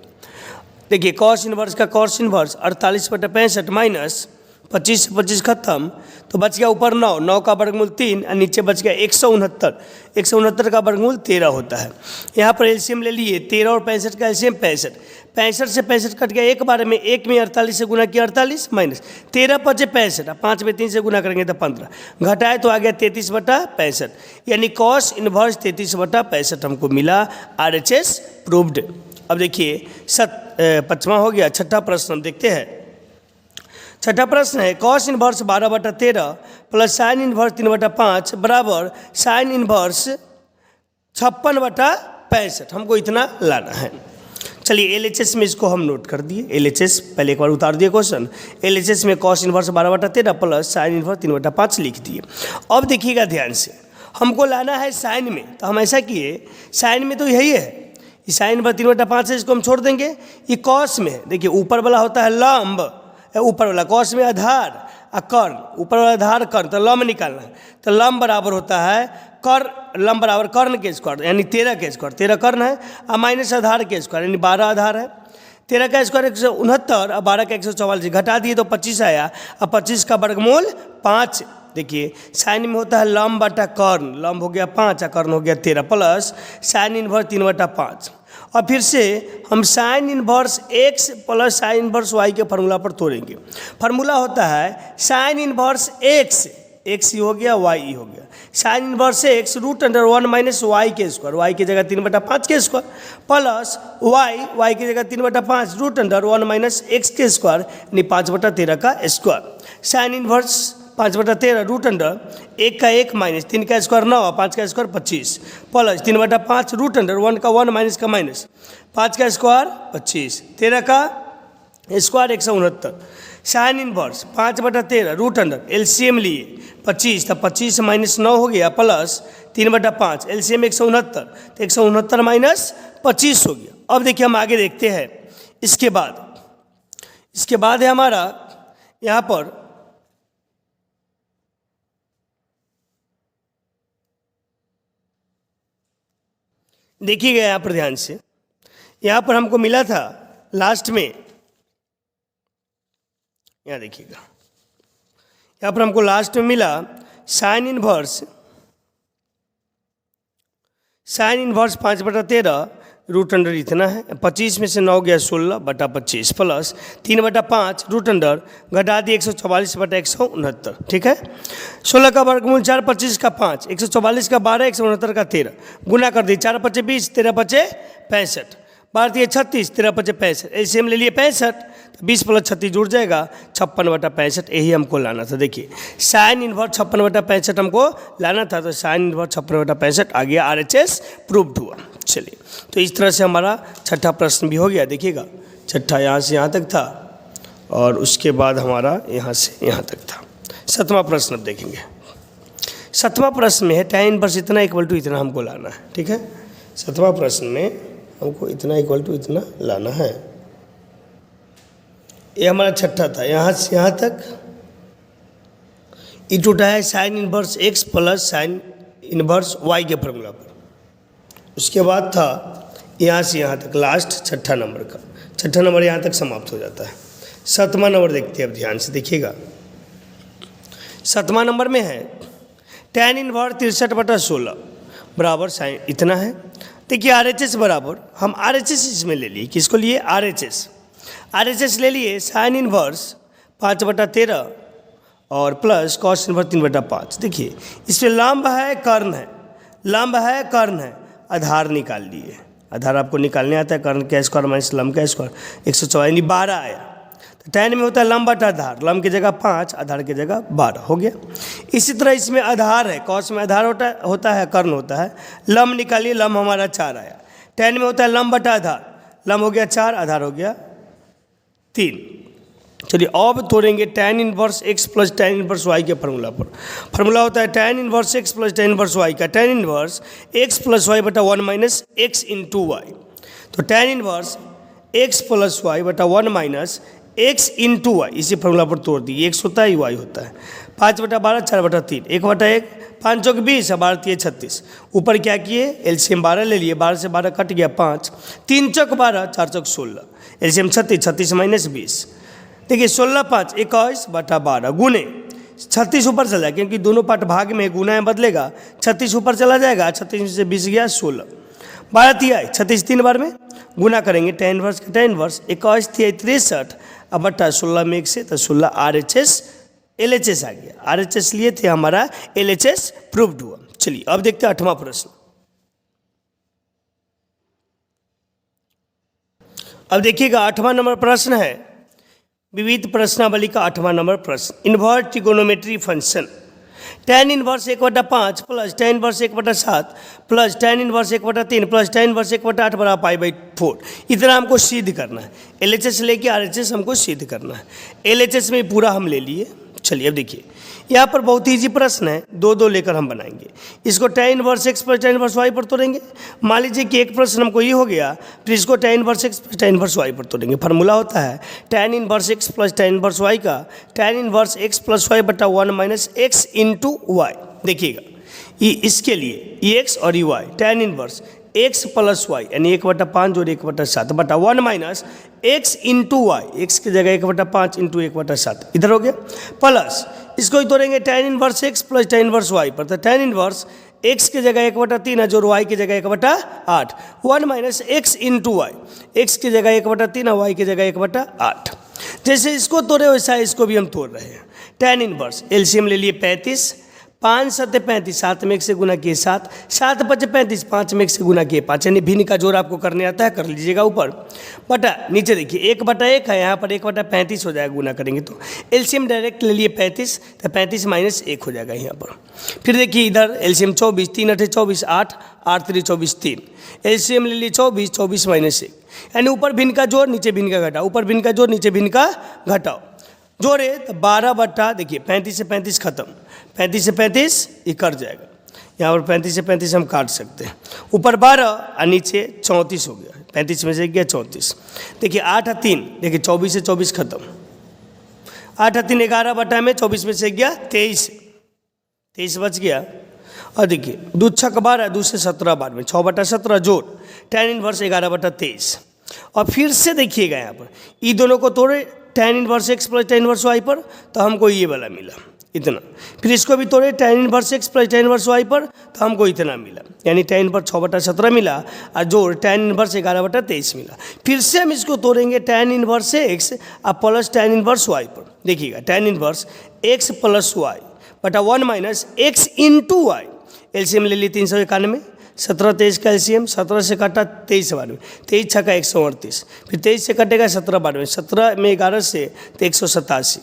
देखिए कॉस इनवर्स का कॉस इनवर्स 48/65 माइनस 25 से 25 खत्म, तो बच गया ऊपर 9 का वर्गमूल 3 और नीचे बच गया 169 का वर्गमूल 13 होता है। यहाँ पर एलसीएम ले लिए 13 और 65 का एलसीएम 65 से 65 कट गया एक बार में, 1 में 48 से गुना किया 48 माइनस 13 पचे 65, 5 में 3 से गुना करेंगे तो 15 घटाए तो आ गया 33/65, यानी कॉस इनवर्स 33/65 हमको मिला। RHS proved. अब देखिए 5वां हो गया। 6ठा प्रश्न हम देखते हैं। 6ठा प्रश्न है cos inverse 12/13 plus sine inverse 3/5 बराबर साइन इनवर्स 56/65। हमको इतना लाना है। चलिए LHS में इसको हम नोट कर दिए। LHS पहले एक बार उतार दिए क्वेश्चन। LHS में cos inverse 12/13 plus sine inverse 3/5 लिख दिए। अब देखिएगा ध्यान से, हमको लाना है साइन में, तो हम ऐसा किए, साइन में तो यही है, ये साइन इनवर्स 3/5 है, इसको हम छोड़ देंगे। ये कॉस में देखिए ऊपर वाला होता है लंब, ऊपर वाला कॉस में आधार और कर्ण, ऊपर वाला आधार कर्ण, तो लंब निकालना है, तो लंब बराबर होता है लंब बराबर कर्ण के स्क्वायर यानी 13 के स्क्वायर, 13 कर्ण है और माइनस आधार के स्क्वायर यानी 12 आधार है। 13 का स्क्वायर 169 और 12 का 144 घटा दिए तो 25 आया, और 25 का वर्गमूल 5। देखिए साइन में होता है लंब बटा कर्ण, लंब हो गया 5 और कर्ण हो गया 13 प्लस साइन इनवर्स 3/5। और फिर से हम sine inverse x plus sine inverse y के फार्मूला पर तोड़ेंगे। फार्मूला होता है साइन इनवर्स x ही हो गया y ही हो गया, sign inverse x √1 minus y के स्क्वायर, y की जगह 3/5 के स्क्वायर प्लस y की जगह 3/5 √1 माइनस x के स्क्वायर यानी 5/13 का स्क्वायर। साइन इनवर्स 5/13 √1 का 1 माइनस 3 का स्क्वायर 9 और 5 का स्क्वायर 25 प्लस 3/5 √1 का 1 माइनस का माइनस 5 का स्क्वायर 25, 13 का स्क्वायर 169। साइन इनवर्स 5/13 √1 LCM लिए 25, तो 25 माइनस 9 हो गया प्लस 3/5 LCM 169, तो 169 माइनस 25 हो गया। अब देखिए हम आगे देखते हैं, इसके बाद है हमारा यहाँ पर देखिएगा, यहाँ पर ध्यान से, यहाँ पर हमको मिला था लास्ट में, यहाँ देखिएगा, यहाँ पर हमको लास्ट में मिला साइन इनवर्स 5/13 √1 इतना है, 25 में से 9 गया 16/25 प्लस 3/5 √1 घटा दिए 144/169, ठीक है। 16 का वर्गमूल 4, 25 का 5, 144 का 12, 169 का 13, गुना कर दिए 4 × 5 = 20, 13 × 5 = 65, 12 × 36, 13 × 5 = 65, LCM ले लिए 65, तो 20 + 36 जुड़ जाएगा 56/65, यही हमको लाना था। देखिए साइन इनवर्स 56/65 हमको लाना था, तो साइन इनवर्स 56/65 आ गया, RHS प्रूव्ड हुआ। चलिए, तो इस तरह से हमारा छठा प्रश्न भी हो गया। देखिएगा छठा यहाँ से यहाँ तक था और उसके बाद हमारा यहाँ से यहाँ तक था। सातवां प्रश्न अब देखेंगे। सातवां प्रश्न में है tan इनवर्स इतना इक्वल टू इतना हमको लाना है, ठीक है। सातवां प्रश्न में हमको इतना इक्वल टू इतना लाना है। ये हमारा छठा था, यहाँ से यहाँ तक इट उठा है sine inverse x plus sine inverse y के फॉर्मूला पर। उसके बाद था यहाँ से यहाँ तक लास्ट छठा नंबर का, छठा नंबर यहाँ तक समाप्त हो जाता है। सातवां नंबर देखते हैं अब ध्यान से देखिएगा। सातवां नंबर में है tan इनवर्स 63/16 बराबर साइन इतना है। देखिए RHS बराबर, हम RHS इसमें ले लिए, किसको लिए, RHS ले लिए साइन इनवर्स 5/13 और प्लस कॉस इनवर्स 3/5। देखिए इसमें लंब है कर्ण है, आधार निकाल लिए, आधार आपको निकालने आता है, कर्ण का स्क्वायर माइनस लंब का स्क्वायर 114 यानी 12 आया। तो tan में होता है लंब बटा आधार, लंब की जगह 5, आधार की जगह 12 हो गया। इसी तरह इसमें आधार है, कॉस में आधार होता है कर्ण होता है, लंब निकालिए, लंब हमारा 4 आया। tan में होता है लंब बटा आधार, लंब हो गया 4, आधार हो गया 3। चलिए अब तोड़ेंगे tan inverse x plus tan inverse y के फार्मूला पर। फार्मूला होता है tan inverse x plus tan inverse y का tan inverse x plus y बटा 1 माइनस x इंटू वाई। तो tan inverse x plus y बटा 1 माइनस x इंटू वाई, इसी formula पर तोड़ दिए। x होता है y होता है 5/12 4/3, 1/1 5 × 20 और 12 × 36। ऊपर क्या किए, LCM 12 ले लिए, 12 से 12 कट गया 5, 3 × 12 4 × 16, LCM 36, 36 माइनस 20। देखिए 16 5 21/12 गुने 36 ऊपर चला जाए, क्योंकि दोनों पार्ट भाग में गुना में बदलेगा, 36 ऊपर चला जाएगा, 36 में से 20 गया 16, 12 तिहाई 36 3 बार में गुना करेंगे, tan इनवर्स का tan इनवर्स 21 तिहाई 63 अब बटा 16 में 1 से, तो 16 RHS LHS आ गया। RHS लिए थे, हमारा LHS प्रूव्ड हुआ। चलिए अब देखते हैं 8वां प्रश्न। अब देखिएगा 8वां नंबर प्रश्न है विविध प्रश्नावली का 8वां नंबर प्रश्न। Inverse trigonometry function tan inverse 1/5 plus tan inverse 1/7 plus tan inverse 1/3 plus tan inverse 1/8 बराबर पाई/4। इतना हमको सिद्ध करना है। LHS लेके RHS हमको सिद्ध करना है। LHS में पूरा हम ले लिए। चलिए अब देखिए, यहाँ पर बहुत ईजी प्रश्न है, दो दो लेकर हम बनाएंगे। इसको tan inverse x plus tan inverse y पर तोड़ेंगे। मान लीजिए कि एक प्रश्न हमको ये हो गया, फिर इसको tan inverse x plus tan inverse y पर तोड़ेंगे। फार्मूला होता है tan inverse x plus tan inverse y का tan inverse x plus y बटा 1 माइनस x इंटू वाई। देखिएगा, ये इसके लिए ये x और ये y, tan inverse x plus y यानी 1/5 जोड़ 1/7 बटा 1 minus x into y, x की जगह 1/5 इंटू 1/7 इधर हो गया, प्लस इसको ही तोड़ेंगे tan inverse x plus tan inverse y पर। तो tan इनवर्स x की जगह 1/3 है जोड़ y की जगह 1/8, 1 minus x into y, x की जगह 1/3 है y की जगह 1/8। जैसे इसको तोड़े वैसा इसको भी हम तोड़ रहे हैं। tan इनवर्स एलसीएम ले लिए 35, 5 7 35, 7 में 1 से गुना किए 7, 7 5 35, 5 में 1 से गुना किए 5, यानी भिन्न का जोड़ आपको करने आता है, कर लीजिएगा ऊपर बटा नीचे। देखिए 1/1 है, यहाँ पर 1/35 हो जाएगा, गुना करेंगे तो एलसीएम डायरेक्ट ले लिए 35, तो 35 माइनस 1 हो जाएगा यहाँ पर। फिर देखिए इधर एलसीएम 24, 3 8 24, 8 8 3 24 3, एलसीएम ले लिए 24, 24 माइनस 1, यानी ऊपर भिन्न का जोड़ नीचे भिन्न का घटाओ, ऊपर भिन्न का जोड़ नीचे भिन्न का घटाओ, जोड़े तो 12 बटा देखिए 35 से 35 खत्म, 35 से 35 ये कट जाएगा, यहाँ पर 35 से 35 हम काट सकते हैं, ऊपर 12 और नीचे 34 हो गया, 35 में से गया 34। देखिए 8 और 3 देखिए 24 से 24 खत्म, 8 और 3 11 बटा में 24 में से गया 23, 23 बच गया। और देखिए 2 6 12, 2 से 17 बाद में 6/17 जोड़ tan इनवर्स 11/23। और फिर से देखिएगा यहाँ पर ये दोनों को तोड़े tan inverse x plus tan inverse y पर, तो हमको ये वाला मिला इतना। फिर इसको भी तोड़े tan inverse x plus tan inverse y पर, तो हमको इतना मिला, यानी tan इनवर्स 6/17 मिला और जोड़ tan इनवर्स 11/23 मिला। फिर से हम इसको तोड़ेंगे tan इनवर्स x और प्लस tan इनवर्स y पर। देखिएगा tan inverse x plus y बटा 1 minus x into y, LCM ले ली 391, 17 23 का एलसीएम, 17 से काटा 23 बार में, 23 6 का 138, फिर 23 से कटेगा 17 बार में, 17 में 11 से तो 187।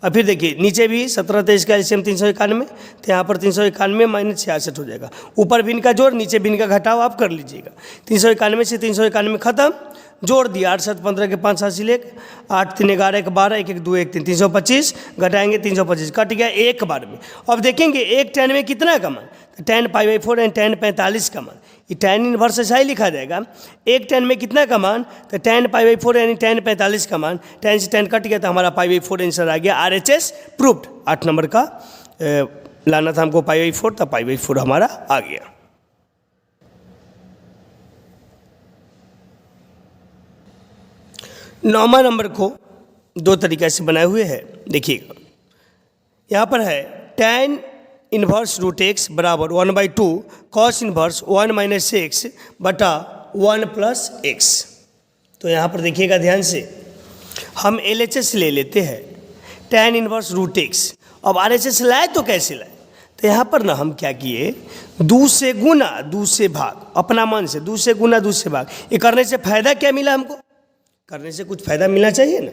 और फिर देखिए नीचे भी 17 23 का एलसीएम 391, तो यहाँ पर 391 माइनस 66 हो जाएगा, ऊपर भिन्न का जोड़ नीचे भिन्न का घटाव आप कर लीजिएगा। 391 से 391 खत्म, जोड़ दिया 8 7 15 के 5 8 1, 8 3 11 1 12 1 1 2 1 3, 325 घटाएंगे 325, कट गया एक बार में। अब देखेंगे एक tan में कितना का मान, tan π/4 एंड tan 45 का मान, ये tan इनवर्स ऐसा ही लिखा जाएगा। एक tan में कितना का मान, तो tan π/4 यानी tan 45 का मान, tan से tan कट गया तो हमारा π/4 आंसर आ गया। RHS प्रूव्ड, 8 नंबर का लाना था हमको π/4, तो π/4 हमारा आ गया। नौवां नंबर को दो तरीके से बनाए हुए हैं, देखिएगा यहाँ पर है tan इनवर्स रूट एक्स बराबर 1/2 कॉस इनवर्स 1 माइनस एक्स बटा 1 प्लस एक्स। तो यहाँ पर देखिएगा ध्यान से, हम LHS ले लेते हैं tan इनवर्स रूट एक्स। अब RHS लाए तो कैसे लाए, तो यहाँ पर ना हम क्या किए, 2 से गुना 2 से भाग, अपना मन से 2 से गुना 2 से भाग। ये करने से फायदा क्या मिला हमको, करने से कुछ फायदा मिलना चाहिए ना।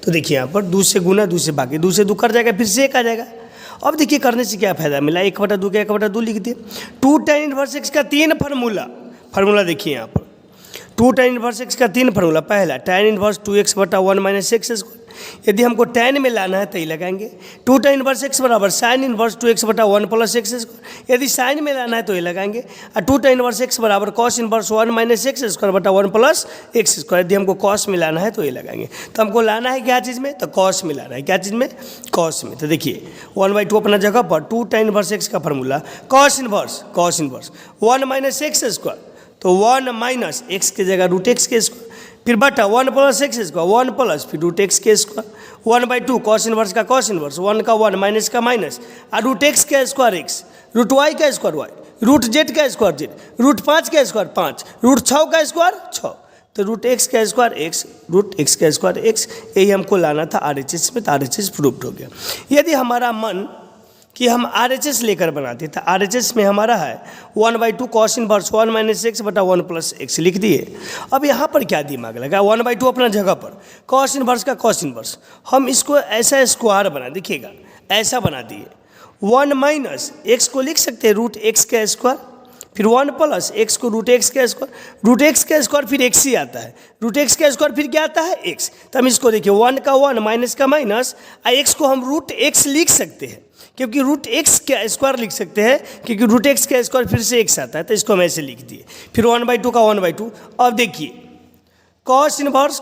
तो देखिए यहाँ पर 2 से गुना 2 से भाग, 2 से 2 कट जाएगा, फिर से 1 आ जाएगा। अब देखिए करने से क्या फायदा मिला, 1/2 का 1/2 लिख दिए। 2 tan इनवर्स एक्स का 3 फार्मूला देखिए यहाँ पर 2 tan इनवर्स एक्स का 3 फार्मूला। पहला tan इनवर्स 2x बटा 1 माइनस एक्स स्क्वायर, यदि हमको tan में लाना है तो ही लगाएंगे। 2 tan इनवर्स एक्स बराबर sin इनवर्स 2x बटा 1 प्लस एक्स स्क्वायर, यदि sin में लाना है तो ये लगाएंगे। और 2 tan इनवर्स एक्स बराबर cos inverse 1 minus x square बटा 1 प्लस एक्स स्क्वायर, यदि हमको cos में लाना है तो ये लगाएंगे। तो हमको लाना है क्या चीज़ में, तो cos में लाना है, क्या चीज़ में, cos में। तो देखिए 1/2 अपना जगह पर 2 tan इनवर्स एक्स का formula cos inverse 1 minus x square, तो 1 माइनस एक्स की जगह रूट एक्स के स्क्वायर, फिर बटा 1 प्लस एक्स स्क्वायर, 1 प्लस फिर रूट एक्स के स्क्वायर, 1/2 कॉस इनवर्स का कॉस इनवर्स, 1 का 1 माइनस का माइनस, और रूट एक्स का स्क्वायर एक्स, रूट वाई का स्क्वायर वाई, रूट जेड का स्क्वायर जेड, रूट 5 का स्क्वायर 5, रूट 6 का स्क्वायर 6, तो रूट एक्स का स्क्वायर एक्स, रूट एक्स का स्क्वायर एक्स, यही हमको लाना था RHS में, तो RHS प्रूव्ड हो गया। यदि हमारा मन कि हम RHS लेकर बनाते तो RHS में हमारा है 1/2 कॉस इनवर्स 1 माइनस एक्स बटा 1 प्लस एक्स लिख दिए। अब यहाँ पर क्या दिमाग लगा, 1/2 अपना जगह पर, कॉस इनवर्स का कॉस इनवर्स, हम इसको ऐसा स्क्वायर बना, देखिएगा ऐसा बना दिए, 1 माइनस एक्स को लिख सकते हैं रूट एक्स का स्क्वायर, फिर 1 प्लस एक्स को रूट एक्स का स्क्वायर, रूट एक्स का स्क्वायर फिर एक्स ही आता है, रूट एक्स का स्क्वायर फिर क्या आता है एक्स। तो हम इसको देखिए 1 का 1 माइनस का माइनस, एक्स को हम रूट एक्स लिख सकते हैं क्योंकि रूट एक्स का स्क्वायर लिख सकते हैं क्योंकि रूट एक्स का स्क्वायर फिर से एक्स आता है, तो इसको हम ऐसे लिख दिए। फिर 1/2 का 1/2। अब देखिए cos inverse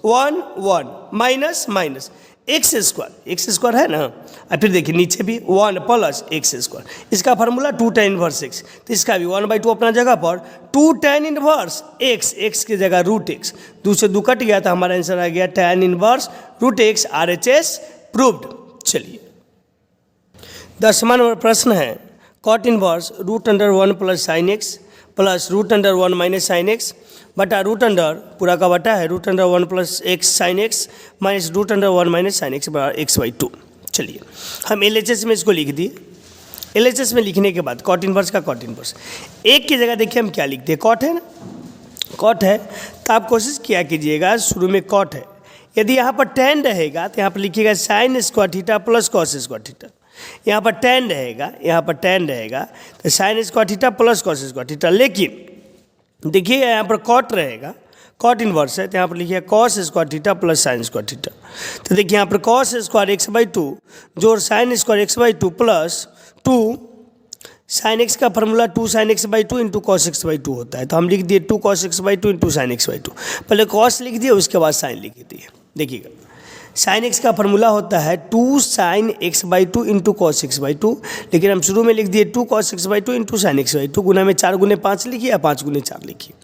1 1 minus minus x square है ना। और फिर देखिए नीचे भी 1 प्लस एक्स स्क्वायर, इसका फार्मूला 2 tan इनवर्स एक्स, तो इसका भी 1/2 अपना जगह पर 2 tan इनवर्स एक्स, एक्स की जगह रूट एक्स, 2 से 2 कट गया तो हमारा आंसर आ गया tan inverse root x, RHS proved. चलिए 10वां नंबर प्रश्न है cot inverse √1 plus sine x plus √1 minus sine x बटा √, पूरा का बटा है √1 plus x sine x minus √1 minus sine x बराबर x/2। चलिए हम LHS में इसको लिख दिए। LHS में लिखने के बाद कॉट इनवर्स का कॉट इनवर्स, एक की जगह देखिए हम क्या लिखते हैं, कॉट है ना, कॉट है तो आप कोशिश किया कीजिएगा शुरू में कॉट है, यदि यहाँ पर tan रहेगा तो यहाँ पर लिखिएगा sign square theta plus cos square theta, यहाँ पर tan रहेगा तो sign square theta plus cos square theta. लेकिन देखिए यहाँ पर कॉट रहेगा, कॉट इनवर्स है तो यहाँ पर लिखिए cos square theta plus sine square theta. तो देखिए यहाँ पर कॉस स्क्वायर x/2 जोड़ sine square x/2 plus 2 sine x का formula 2 sine x/2 into cos x/2 होता है, तो हम लिख दिए 2 cos x/2 into sine x/2। पहले कॉस लिख दिए उसके बाद साइन लिख दिए। देखिएगा साइन एक्स का फॉर्मूला होता है 2 sine x/2 into cos x/2, लेकिन हम शुरू में लिख दिए 2 cos x/2 into sine x/2, गुना में 4 गुने 5 लिखिए या 5 गुने 4 लिखिए।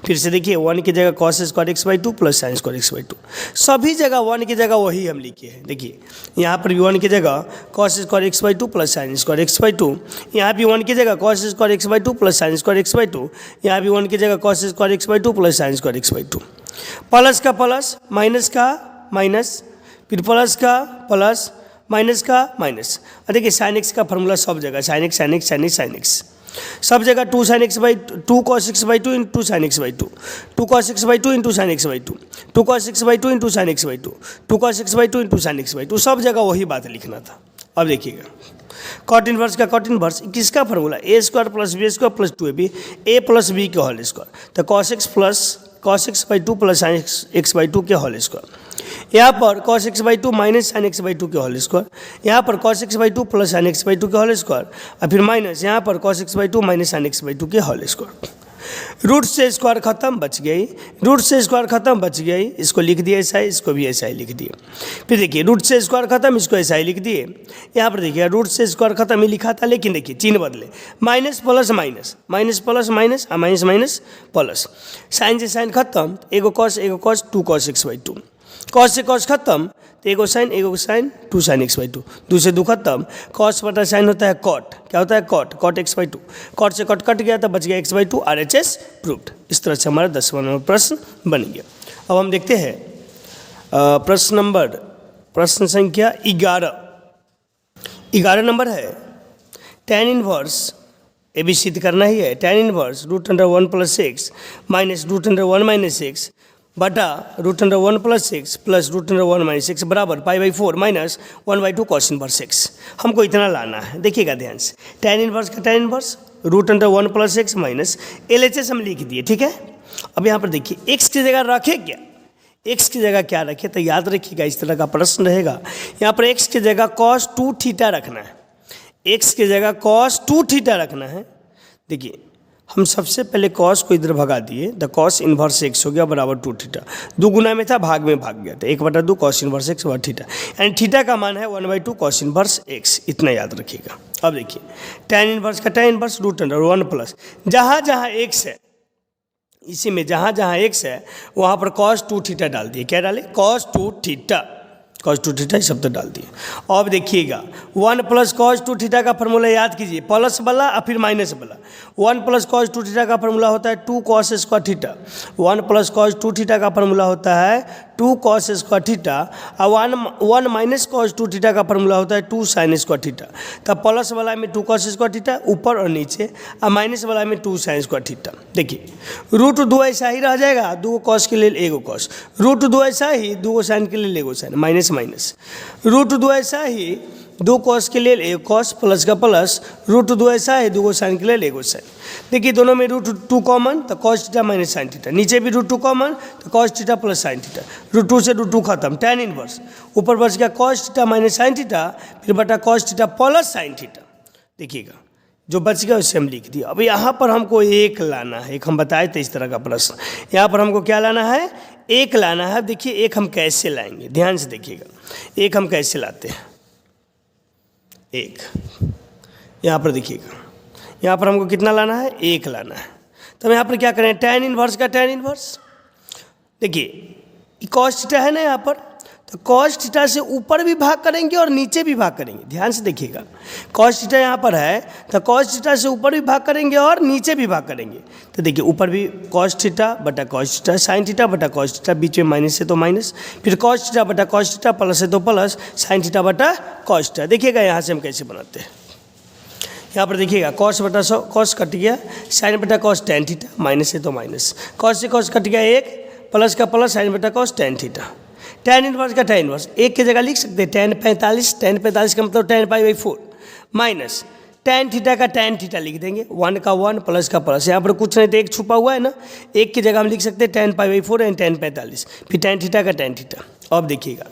फिर से देखिए 1 की जगह cos square x/2 plus sine square x/2, सभी जगह 1 की जगह वही हम लिखे हैं। देखिए यहाँ पर भी 1 की जगह cos square x/2 plus sine square x/2, यहाँ भी 1 की जगह cos square x/2 plus sine square x/2, यहाँ भी 1 की जगह cos square x/2 plus sine square x/2। Plus का प्लस, माइनस का माइनस, फिर प्लस का प्लस, माइनस का माइनस। और देखिए साइन एक्स का फॉर्मूला सब जगह sine x sine x sine x sine x, सब जगह 2 sin x/2 cos x/2 into sine x/2, 2 cos x/2 into sine x/2, 2 cos x/2 into sine x/2, 2 cos x/2 into sine x/2, सब जगह वही बात लिखना था। अब देखिएगा कॉट इनवर्स का कॉट इनवर्स किसका formula a² plus b² plus 2ab a plus b के होल स्क्वायर, तो cos x plus cos x/2 plus sign x/2 के होल स्क्वायर, यहाँ पर cos x/2 minus sign x/2 के होल स्क्वायर, यहाँ पर cos x/2 plus sign x/2 के whole square, और फिर माइनस यहाँ पर cos x/2 minus sign x/2 के होल स्क्वायर। रूट से स्क्वायर खत्म बच गई, रूट से स्क्वायर खत्म बच गई, इसको लिख दिए ऐसा ही, इसको भी ऐसा ही लिख दिए। फिर देखिए रूट से स्क्वायर खत्म, इसको ऐसा ही लिख दिए। यहाँ पर देखिए रूट से स्क्वायर खत्म ही लिखा था, लेकिन देखिए चिन्ह बदले, minus plus minus, minus plus minus, minus minus plus, sine से साइन खत्म, एगो कॉस 2 cos x/2, कॉस से कॉस खत्म तो एगो साइन 2 साइन x/2, 2 से 2 खत्म, कॉस बटा साइन होता है कॉट, क्या होता है कॉट, कॉट x/2, कॉट से कॉट कट गया तो बच गया x/2, RHS प्रूव्ड। इस तरह से हमारा 10वां नंबर प्रश्न बन गया। अब हम देखते हैं प्रश्न संख्या 11 नंबर है tan इनवर्स, ये भी सिद्ध करना ही है, tan inverse √1 plus x minus √1 minus x बटा √1 plus x plus √1 minus x बराबर π/4 माइनस 1/2 cos इनवर्स एक्स। हमको इतना लाना है, देखिएगा ध्यान से, tan इनवर्स का tan inverse √1 plus x minus LHS हम लिख दिए, ठीक है। अब यहाँ पर देखिए x की जगह रखे क्या, x की जगह क्या रखे, तो याद रखिएगा इस तरह का प्रश्न रहेगा। यहाँ पर x की जगह cos 2 थीटा रखना है, x की जगह cos 2 थीटा रखना है। देखिए हम सबसे पहले cos को इधर भगा दिए, द cos इनवर्स x हो गया बराबर 2 थीटा, 2 गुना में था भाग में भाग गया था, 1/2 cos इनवर्स x बराबर थीटा, यानी थीटा का मान है 1/2 cos इनवर्स x, इतना याद रखिएगा। अब देखिए tan इनवर्स का tan इनवर्स √1 प्लस, जहाँ जहाँ x है इसी में जहाँ जहाँ x है वहाँ पर cos 2 थीटा डाल दिए, क्या डाले cos 2 थीटा, cos 2 थीटा शब्द डाल दिए। अब देखिएगा 1 प्लस cos 2 थीटा का फॉर्मूला याद कीजिए, प्लस वाला और फिर माइनस वाला। 1 प्लस cos 2 थीटा का फॉर्मूला होता है 2 cos square theta, 1 plus cos 2 theta का फॉर्मूला होता है 2 cos स्क्वायर थीटा, और 1 माइनस cos 2 थीटा का फॉर्मूला होता है 2 sin स्क्वायर थीटा। तब प्लस वाला में 2 cos स्क्वायर थीटा ऊपर और नीचे, और माइनस वाला में 2 sin स्क्वायर थीटा। देखिए √2 ऐसा ही रह जाएगा, 2 cos के लिए एगो cos, √2 ऐसा ही 2 sin के लिए एगो sin, माइनस माइनस, √2 ऐसा ही दो कॉस के लिए एक कॉस प्लस का प्लस, रूट दो ऐसा है, दो को साइन के लिए एक साइन। देखिए दोनों में रूट टू कॉमन तो cos theta minus sine theta, नीचे भी रूट टू कॉमन तो cos theta plus sine theta, root two से रूट टू खत्म, tan इनवर्स ऊपर बच गया cos theta minus sine theta फिर बटा cos theta plus sine theta. देखिएगा जो बच गया उसे हम लिख दिया। अब यहाँ पर हमको एक लाना है, एक हम बताए थे इस तरह का प्रश्न, यहाँ पर हमको क्या लाना है, एक लाना है। देखिए एक हम कैसे लाएंगे, ध्यान से देखिएगा एक हम कैसे लाते हैं। एक यहाँ पर देखिएगा, यहाँ पर हमको कितना लाना है, एक लाना है। तो हम यहाँ पर क्या करें, tan इनवर्स का tan इनवर्स, देखिए कॉस थीटा है ना यहाँ पर, तो कॉस थीटा से ऊपर भी भाग करेंगे और नीचे भी भाग करेंगे। ध्यान से देखिएगा कॉस थीटा यहाँ पर है तो कॉस थीटा से ऊपर भी भाग करेंगे और नीचे भी भाग करेंगे। तो देखिए ऊपर भी कॉस थीटा बटा कॉस थीटा साइन थीटा बटा कॉस थीटा, बीच में माइनस है तो माइनस, फिर कॉस थीटा बटा कॉस थीटा प्लस है तो प्लस, साइन थीटा बटा कॉस थीटा। देखिएगा यहाँ से हम कैसे बनाते हैं। यहाँ पर देखिएगा कॉस बटा कॉस कट गया, साइन बटा कॉस tan थीटा, माइनस है तो माइनस, कॉस से कॉस कट गया एक, प्लस का प्लस साइन बटा cos tan theta. tan inverse का tan इनवर्स एक की जगह लिख सकते हैं tan 45, tan 45 का मतलब tan pi by 4 minus tan theta का tan थीटा लिख देंगे, 1 का 1 प्लस का प्लस, यहाँ पर कुछ नहीं तो एक छुपा हुआ है ना, एक की जगह हम लिख सकते हैं tan pi by 4 and tan 45, फिर tan थीटा का tan थीटा। अब देखिएगा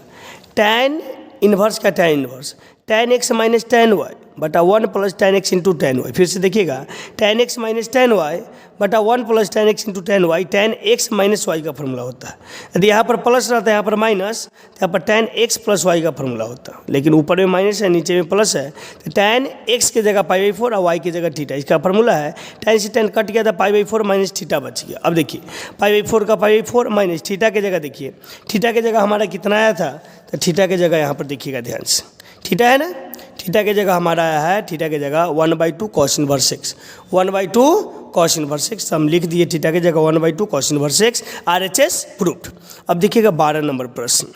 tan इनवर्स का tan inverse, tan x minus tan y बटा 1 plus tan x into tan y, फिर से देखिएगा tan x minus tan y बटा 1 plus tan x into tan y, tan x minus y का formula होता है। यदि यहाँ पर प्लस रहता है यहाँ पर माइनस, तो यहाँ पर tan x प्लस y का फॉर्मूला होता है, लेकिन ऊपर में माइनस है नीचे में प्लस है, तो tan x की जगह पाई बाई 4 और y की जगह थीटा, इसका फॉर्मूला है tan से tan कट गया था पाई बाई 4 माइनस थीटा बच गया। अब देखिए पाई बाई 4 का पाई बाई 4 माइनस थीटा की जगह, देखिए थीटा की जगह हमारा कितना आया था, तो थीटा की जगह यहाँ पर देखिएगा ध्यान से, थीटा है ना, थीटा की जगह हमारा आया है, थीटा की जगह 1/2 cos inverse x, 1/2 cos inverse x, हम लिख दिए थीटा की जगह 1/2 cos inverse x, RHS proofed. अब देखिएगा 12 नंबर प्रश्न,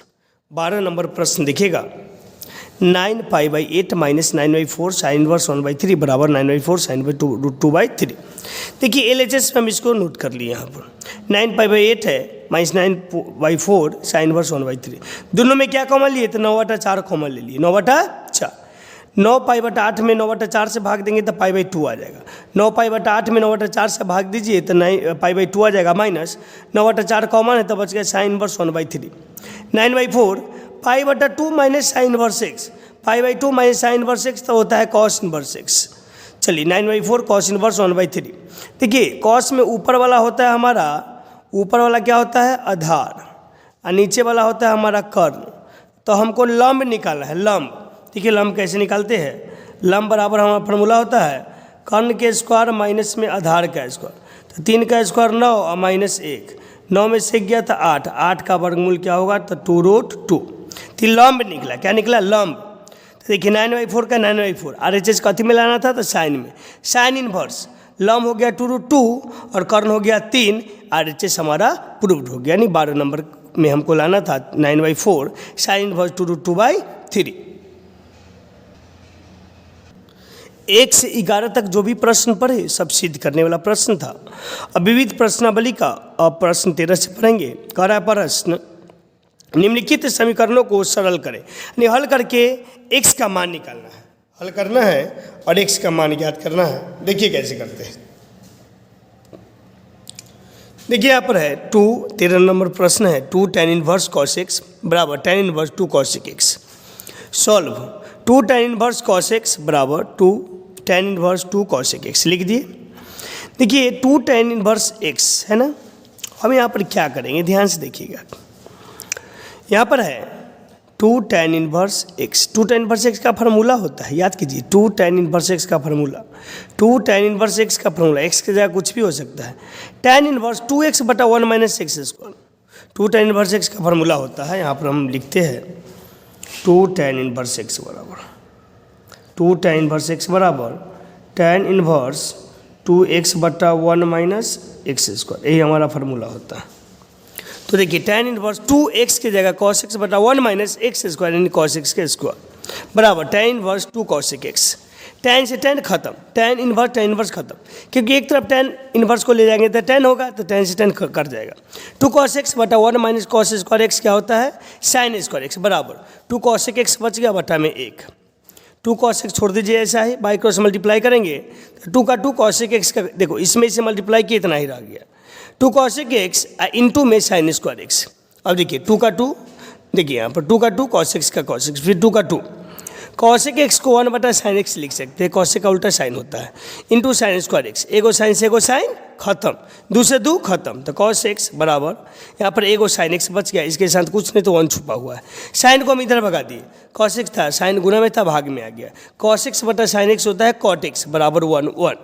12 नंबर प्रश्न देखिएगा 9 pi by 8 minus 9/4 sine inverse 1/3 बराबर 9/4 साइन बाई 2/3। देखिए LHS में हम इसको नोट कर लिए, यहाँ पर 9 पाई बाई 8 है माइनस 9/4 साइन इनवर्स 1/3, दोनों में क्या कॉमन लिए तो 9/4 कॉमन ले लिए, 9/4, 9 पाई बटा 8 में 9/4 से भाग देंगे तो पाई बाई 2 आ जाएगा, 9 पाई बटा 8 में 9/4 से भाग दीजिए तो 9 पाई बाई 2 आ जाएगा, माइनस 9/4 कॉमन है तो बच गया साइन इनवर्स 1/3, 9/4 पाई बटा 2 minus sign inverse x, pi by 2 minus sign inverse x तो होता है कॉस इनवर्स x। चलिए 9/4 कॉस इनवर्स 1/3। देखिए कॉस में ऊपर वाला होता है हमारा, ऊपर वाला क्या होता है आधार और नीचे वाला होता है हमारा कर्ण, तो हमको लंब निकालना है, लंब। देखिए लंब कैसे निकालते हैं, लंब बराबर हमारा फॉर्मूला होता है कर्ण के स्क्वायर माइनस में आधार का स्क्वायर, तो 3 का स्क्वायर 9 और माइनस 1, 9 में से गया था 8, 8 का वर्गमूल क्या होगा तो 2√2, तो लंब निकला, क्या निकला लंब। तो देखिए 9/4 का 9/4, RHS कथी में लाना था तो साइन में, साइन इनवर्स, लंब हो गया 2√2 और कर्ण हो गया 3, RHS हमारा प्रूव्ड हो गया, यानी 12 नंबर में हमको लाना था 9/4 साइन इनवर्स 2√2/3। 1 से 11 तक जो भी प्रश्न पढ़े सब सिद्ध करने वाला प्रश्न था। अब विविध प्रश्नावली का अब प्रश्न 13 से पढ़ेंगे। कह रहा है प्रश्न निम्नलिखित समीकरणों को सरल करें, यानी हल करके x का मान निकालना है, हल करना है और x का मान ज्ञात करना है। देखिए कैसे करते हैं। देखिए यहाँ पर है 2, 13 नंबर प्रश्न है 2 tan इनवर्स cos x बराबर tan inverse 2 cos x। Solve 2 tan inverse cos x बराबर 2 tan इनवर्स 2 cos x लिख दिए। देखिए 2 tan इनवर्स x है ना, हम यहाँ पर क्या करेंगे ध्यान से देखिएगा। यहाँ पर है 2 tan inverse x, 2 tan inverse x का फार्मूला होता है, याद कीजिए 2 tan इनवर्स x का फार्मूला, 2 tan इनवर्स x का फार्मूला, x की जगह कुछ भी हो सकता है, tan इनवर्स 2x बटा 1 minus x square, 2 tan inverse x का फार्मूला होता है। यहाँ पर हम लिखते हैं 2 tan इनवर्स x बराबर 2 tan इनवर्स x बराबर tan इनवर्स 2x बटा 1 माइनस एक्स स्क्वायर, यही हमारा फार्मूला होता है। तो देखिए tan इनवर्स 2x की जगह cos x बटा 1 माइनस एक्स स्क्वायर यानी cos x के स्क्वायर बराबर tan inverse 2 cos x, tan से tan खत्म, tan इनवर्स खत्म, क्योंकि एक तरफ tan इनवर्स को ले जाएंगे तो tan होगा, तो tan से tan कट जाएगा। 2 cos x बटा 1 माइनस cos स्क्वायर x क्या होता है sin स्क्वायर x बराबर 2 cos x बच गया बटा में 1। 2 cos x छोड़ दीजिए, ऐसा है, बाई क्रॉस मल्टीप्लाई करेंगे तो 2 का 2 cos x का, देखो इसमें से मल्टीप्लाई किया इतना ही रह गया, 2 cos x इंटू में साइन स्क्वायर एक्स। अब देखिए 2 का 2, देखिए यहाँ पर 2 का 2 cos x का cos x, फिर 2 का 2 cos x को 1 बटा साइन एक्स लिख सकते हैं, cos का उल्टा साइन होता है, इंटू साइन स्क्वायर एक्स, एगो साइन से एगो साइन खत्म, 2 से 2 खत्म, तो cos x बराबर यहाँ पर एगो साइन एक्स बच गया, इसके साथ कुछ नहीं तो 1 छुपा हुआ है, साइन को हम इधर भगा दिए, cos x था, साइन गुना में था, भाग में आ गया, cos x बटा साइन एक्स होता है cot x बराबर 1 1,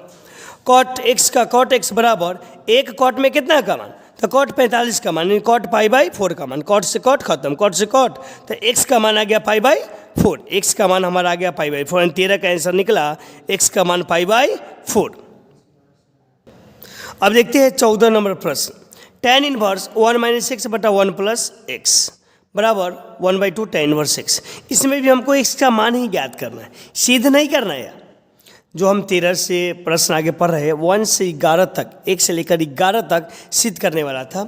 cot x का cot x बराबर एक cot में कितना का मान, तो cot 45 का मान, cot पाई बाई 4 का मान, cot से cot खत्म, cot से cot, तो x का मान आ गया पाई बाई 4, x का मान हमारा आ गया पाई बाई 4, 13 का आंसर निकला x का मान पाई बाई 4। अब देखते हैं 14 नंबर प्रश्न, tan इनवर्स 1 माइनस एक्स बटा 1 प्लस एक्स बराबर 1/2 tan इनवर्स x। इसमें भी हमको x का मान ही ज्ञात करना है, सिद्ध नहीं करना है यार। जो हम 13 से प्रश्न आगे पढ़ रहे हैं 1 से 11 तक, 1 से लेकर 11 तक सिद्ध करने वाला था,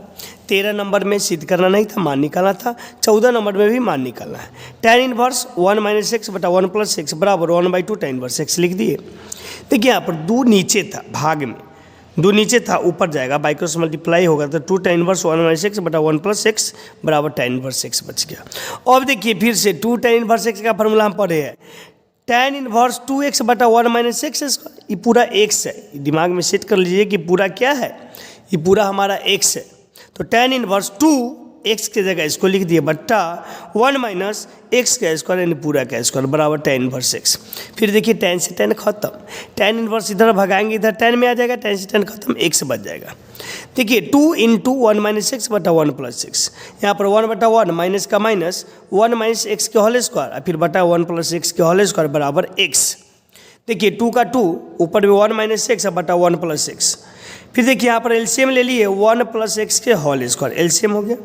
13 नंबर में सिद्ध करना नहीं था, मान निकालना था, 14 नंबर में भी मान निकालना है। tan इनवर्स 1 माइनस एक्स बटा 1 प्लस एक्स बराबर 1/2 tan इनवर्स x लिख दिए। देखिए यहाँ पर 2 नीचे था, भाग में 2 नीचे था, ऊपर जाएगा, बाई क्रॉस मल्टीप्लाई होगा तो 2 tan इनवर्स 1 माइनस एक्स बटा 1 प्लस एक्स बराबर tan इनवर्स x बच गया। अब देखिए फिर से 2 tan इनवर्स x का फॉर्मूला हम पढ़े हैं, tan इनवर्स 2x बटा 1 माइनस एक्स स्क्वायर, ये पूरा x है, दिमाग में सेट कर लीजिए कि पूरा क्या है, ये पूरा हमारा x है, तो tan इनवर्स 2x के जगह इसको लिख दिए बट्टा 1 माइनस एक्स का स्क्वायर यानी पूरा का स्क्वायर बराबर tan इनवर्स x। फिर देखिए tan से tan खत्म, tan इनवर्स इधर भगाएंगे, इधर tan में आ जाएगा, tan से tan खत्म, x बच जाएगा। देखिए 2 इंटू 1 माइनस एक्स बटा 1 प्लस एक्स, यहाँ पर 1 बटा 1 माइनस का माइनस 1 माइनस एक्स के होल स्क्वायर, फिर बटा 1 प्लस एक्स के होल स्क्वायर बराबर x। देखिए 2 का 2, ऊपर में 1 माइनस एक्स बटा 1 प्लस एक्स, फिर देखिए यहाँ पर एलसीएम ले लिए 1 प्लस एक्स के होल स्क्वायर, एलसीएम हो गया।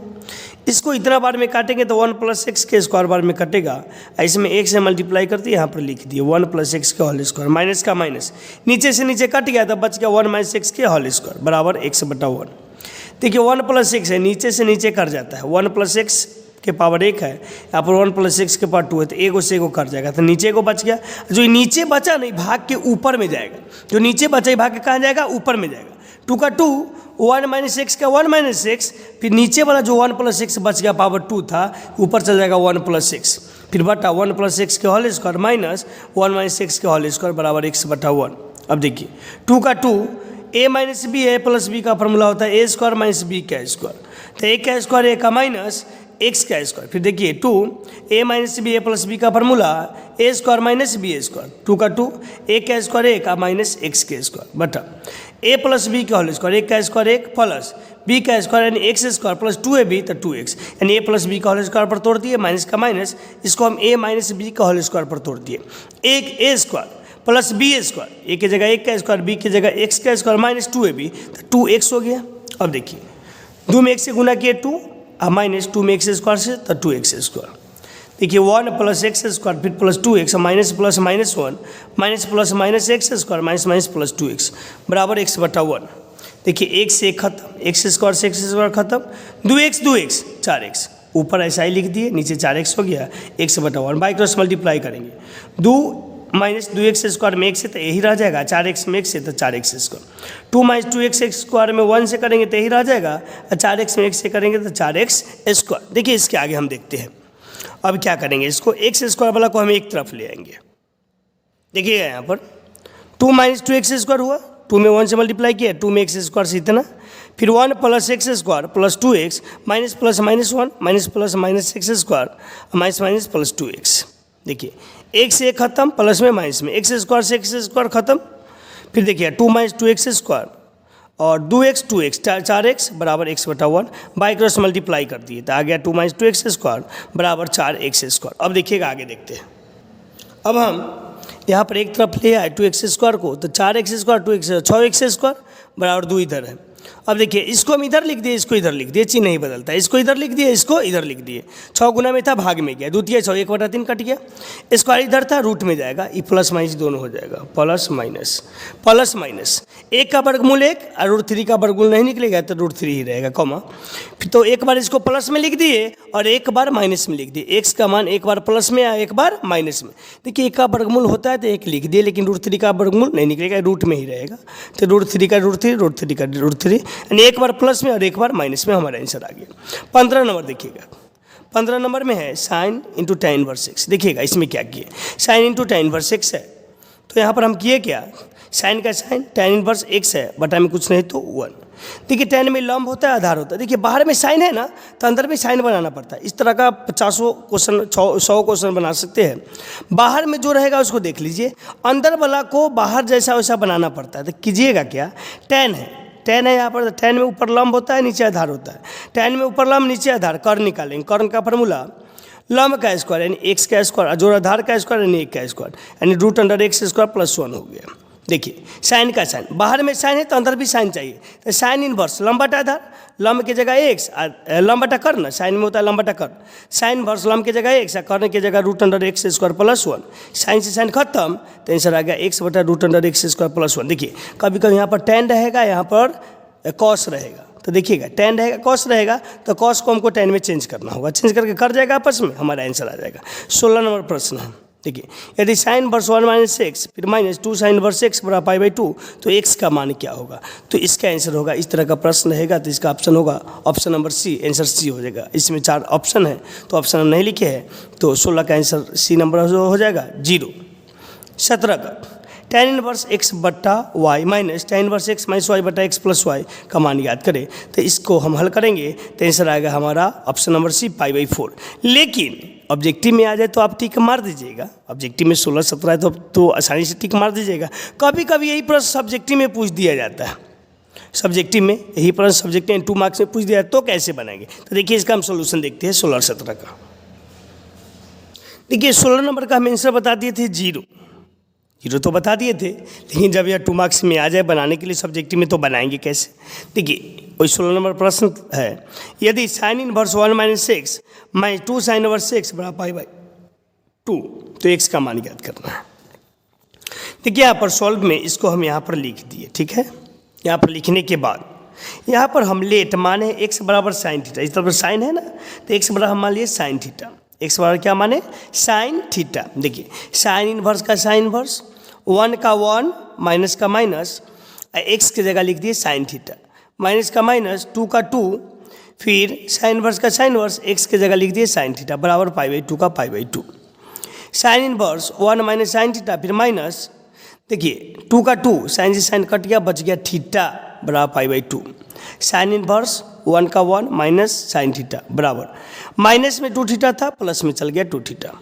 इसको इतना बार में काटेंगे तो 1 प्लस एक्स के स्क्वायर बार में कटेगा, इसमें एक से मल्टीप्लाई करते यहाँ पर लिख दिए 1 प्लस एक्स के होल स्क्वायर, माइनस का माइनस नीचे से नीचे कट गया तो बच गया 1 माइनस एक्स के होल स्क्वायर बराबर x बटा 1। देखिए 1 प्लस एक्स है, नीचे से नीचे कट जाता है, 1 प्लस एक्स के पावर 1 है, यहाँ पर 1 प्लस एक्स के पावर 2 है, तो एगो से एगो कट जाएगा, तो नीचे को बच गया, जो नीचे बचा नहीं भाग के ऊपर में जाएगा, जो नीचे बचा भाग के कहाँ जाएगा, ऊपर में जाएगा। 2 का 2, 1 माइनस एक्स का 1 माइनस एक्स, फिर नीचे वाला जो 1 प्लस एक्स बच गया पावर 2 था, ऊपर चल जाएगा 1 प्लस एक्स, फिर बटा 1 प्लस एक्स के whole square minus 1 minus x के होल स्क्वायर बराबर x बटा 1। अब देखिए 2 का 2, a minus b, a plus B का फॉर्मूला होता है ए स्क्वायर माइनस बी का स्क्वायर, तो a का स्क्वायर a का माइनस एक्स का स्क्वायर, फिर देखिए 2 a minus b a plus B का formula a square minus b square, 2 का 2 a का स्क्वायर a का माइनस एक्स के स्क्वायर बटा a प्लस बी का होल स्क्वायर, एक का स्क्वायर 1 प्लस b का स्क्वायर यानी एक्स स्क्वायर प्लस 2ab तो 2x, यानी a प्लस बी का होल स्क्वायर पर तोड़ दिए, माइनस का माइनस, इसको हम a माइनस बी का होल स्क्वायर पर तोड़ दिए, एक a square plus b square, a की जगह 1 का स्क्वायर, बी की जगह x का स्क्वायर माइनस 2ab तो 2x हो गया। अब देखिए 2 में 1 से गुना किए 2 माइनस 2 में एक्स स्क्वायर से तो 2x स्क्वायर, देखिए 1 प्लस एक्स स्क्वायर फिर plus 2x minus plus minus 1 minus plus minus x square minus minus plus 2x बराबर x बटा 1। देखिए 1 से 1 खत्म, एक्स स्क्वायर से एक्स स्क्वायर खत्म, 2x 4x, ऊपर ऐसा ही लिख दिए, नीचे 4x हो गया, x बटा 1, बाई क्रॉस मल्टीप्लाई करेंगे, 2 माइनस 2x स्क्वायर में 1 से तो यही रह जाएगा, 4x में 1 से तो 4x square, 2 minus 2x square में 1 से करेंगे तो यही रह जाएगा, 4x में 1 से करेंगे तो 4x स्क्वायर। देखिए इसके आगे हम देखते हैं, अब क्या करेंगे, इसको x स्क्वायर वाला को हम एक तरफ ले आएंगे। देखिएगा यहाँ पर 2 माइनस 2x स्क्वायर हुआ, 2 में 1 से मल्टीप्लाई किया, 2 में x स्क्वायर से इतना, फिर 1 plus x square plus 2x minus plus minus 1 minus plus minus x square minus minus plus 2x। देखिए 1 से 1 खत्म, प्लस में माइनस में, एक्स स्क्वायर से एक्स स्क्वायर खत्म, फिर देखिए 2 माइनस 2x स्क्वायर और 2x 4x बराबर x बटा 1, बाई क्रॉस मल्टीप्लाई कर दिए तो आ गया 2 माइनस 2x स्क्वायर बराबर 4x स्क्वायर। अब देखिएगा आगे देखते हैं, अब हम यहाँ पर एक तरफ ले आए 2x स्क्वायर को, तो 4x square 2x 6x square बराबर 2 इधर है, अब देखिए इसको हम इधर लिख दिए, इसको इधर लिख दिए, चिन्ह नहीं बदलता, इसको इधर लिख दिए, इसको इधर लिख दिए। 6 गुना में था, भाग में गया, द्वितीय 6, 1/3 कट गया। स्क्वायर इधर था, रूट में जाएगा, ये प्लस माइनस दोनों हो जाएगा, प्लस माइनस 1 का वर्गमूल 1 और √3 का वर्गमूल नहीं निकलेगा तो √3 ही रहेगा, कॉमा। फिर तो एक बार इसको प्लस में लिख दिए और एक बार माइनस में लिख दिए, एक्स का मान एक बार प्लस में या एक बार माइनस में। देखिए 1 का वर्गमूल होता है तो 1 लिख दिए, लेकिन √3 का वर्गमूल नहीं निकलेगा, रूट में ही रहेगा, तो √3 का √3 यानी एक बार प्लस में और एक बार माइनस में हमारा आंसर आ गया। 15 नंबर देखिएगा, 15 नंबर में है sine into tan inverse x। देखिएगा इसमें क्या किए, sine into tan inverse x है, तो यहाँ पर हम किए क्या, साइन का साइन tan इनवर्स x है, बटा में कुछ नहीं तो 1। देखिए tan में लंब होता है, आधार होता है। देखिए बाहर में साइन है ना, तो अंदर में साइन बनाना पड़ता है। इस तरह का 50 क्वेश्चन 100 क्वेश्चन बना सकते हैं। बाहर में जो रहेगा उसको देख लीजिए, अंदर वाला को बाहर जैसा वैसा बनाना पड़ता है। तो कीजिएगा क्या, tan है यहाँ पर, tan में ऊपर लंब होता है, नीचे आधार होता है। tan में ऊपर लंब, नीचे आधार, कर्ण निकालेंगे। कर्ण का फार्मूला लंब का स्क्वायर यानी x का स्क्वायर जोड़ आधार का स्क्वायर यानी 1 का स्क्वायर, यानी √x² + 1 हो गया। देखिए साइन का साइन, बाहर में साइन है तो अंदर भी साइन चाहिए, तो साइन इनवर्स लंब बटा आधार, लंब की जगह x, लंब बटा कर्ण, साइन में होता है लंब बटा कर्ण, साइन इनवर्स लंब की जगह x, कर्ण की जगह √x² + 1। साइन से साइन खत्म, तो आंसर आ गया x बटा √x² + 1। देखिए कभी कभी यहाँ पर tan रहेगा, यहाँ पर cos रहेगा, तो देखिएगा tan रहेगा cos रहेगा, तो cos को हमको tan में चेंज करना होगा, चेंज करके कर जाएगा आपस में, हमारा आंसर आ जाएगा। 16 नंबर प्रश्न है। देखिए यदि साइन इनवर्स 1 - x फिर -2 साइन इनवर्स x बराबर π/2, तो x का मान क्या होगा, तो इसका आंसर होगा, इस तरह का प्रश्न रहेगा तो इसका ऑप्शन होगा option number C, answer C हो जाएगा। इसमें 4 ऑप्शन है तो ऑप्शन हम नहीं लिखे हैं, तो 16 का आंसर सी नंबर हो जाएगा 0। 17 का tan इनवर्स x बट्टा y minus tan inverse x minus y बटा x + y का मान याद करें, तो इसको हम हल करेंगे तो आंसर आएगा हमारा ऑप्शन नंबर सी π/4। लेकिन ऑब्जेक्टिव में आ जाए तो आप टिक मार दीजिएगा, ऑब्जेक्टिव में 16 17 है तो आसानी से टिक मार दीजिएगा। कभी कभी यही प्रश्न सब्जेक्टिव में पूछ दिया जाता है, सब्जेक्टिव में यही प्रश्न सब्जेक्टिव में 2 मार्क्स में पूछ दिया, तो कैसे बनाएंगे, तो देखिए इसका हम सोल्यूशन देखते हैं 16 और 17 का। देखिए 16 नंबर का हम आंसर बता दिए थे 0 तो बता दिए थे, लेकिन जब यह 2 मार्क्स में आ जाए बनाने के लिए सब्जेक्टिव में, तो बनाएंगे कैसे। देखिए वही 16 नंबर प्रश्न है, यदि sign inverse 1 - x minus 2 sign inverse x बराबर π/2, तो x का मान याद करना है। देखिए यहाँ पर सॉल्व में इसको हम यहाँ पर लिख दिए, ठीक है। यहाँ पर लिखने के बाद यहाँ पर हम लेट माने x बराबर साइन थीटा, इस तरफ साइन है ना, तो x बराबर हम मान लिए साइन थीटा, x बराबर क्या माने साइन थीटा। देखिए साइन इनवर्स का साइन इनवर्स, 1 का 1 माइनस का माइनस, x की जगह लिख दिए साइन थीटा, माइनस का माइनस 2 का 2, फिर साइन इनवर्स का साइन इनवर्स, x की जगह लिख दिए साइन थीटा बराबर π/2 का π/2। Sine inverse 1 minus sine theta फिर माइनस, देखिए 2 का 2 साइन से साइन कट गया, बच गया थीटा बराबर π/2। साइन इनवर्स 1 का 1 माइनस साइन थीटा बराबर, माइनस में 2 थीटा था, प्लस में चल गया 2 थीटा।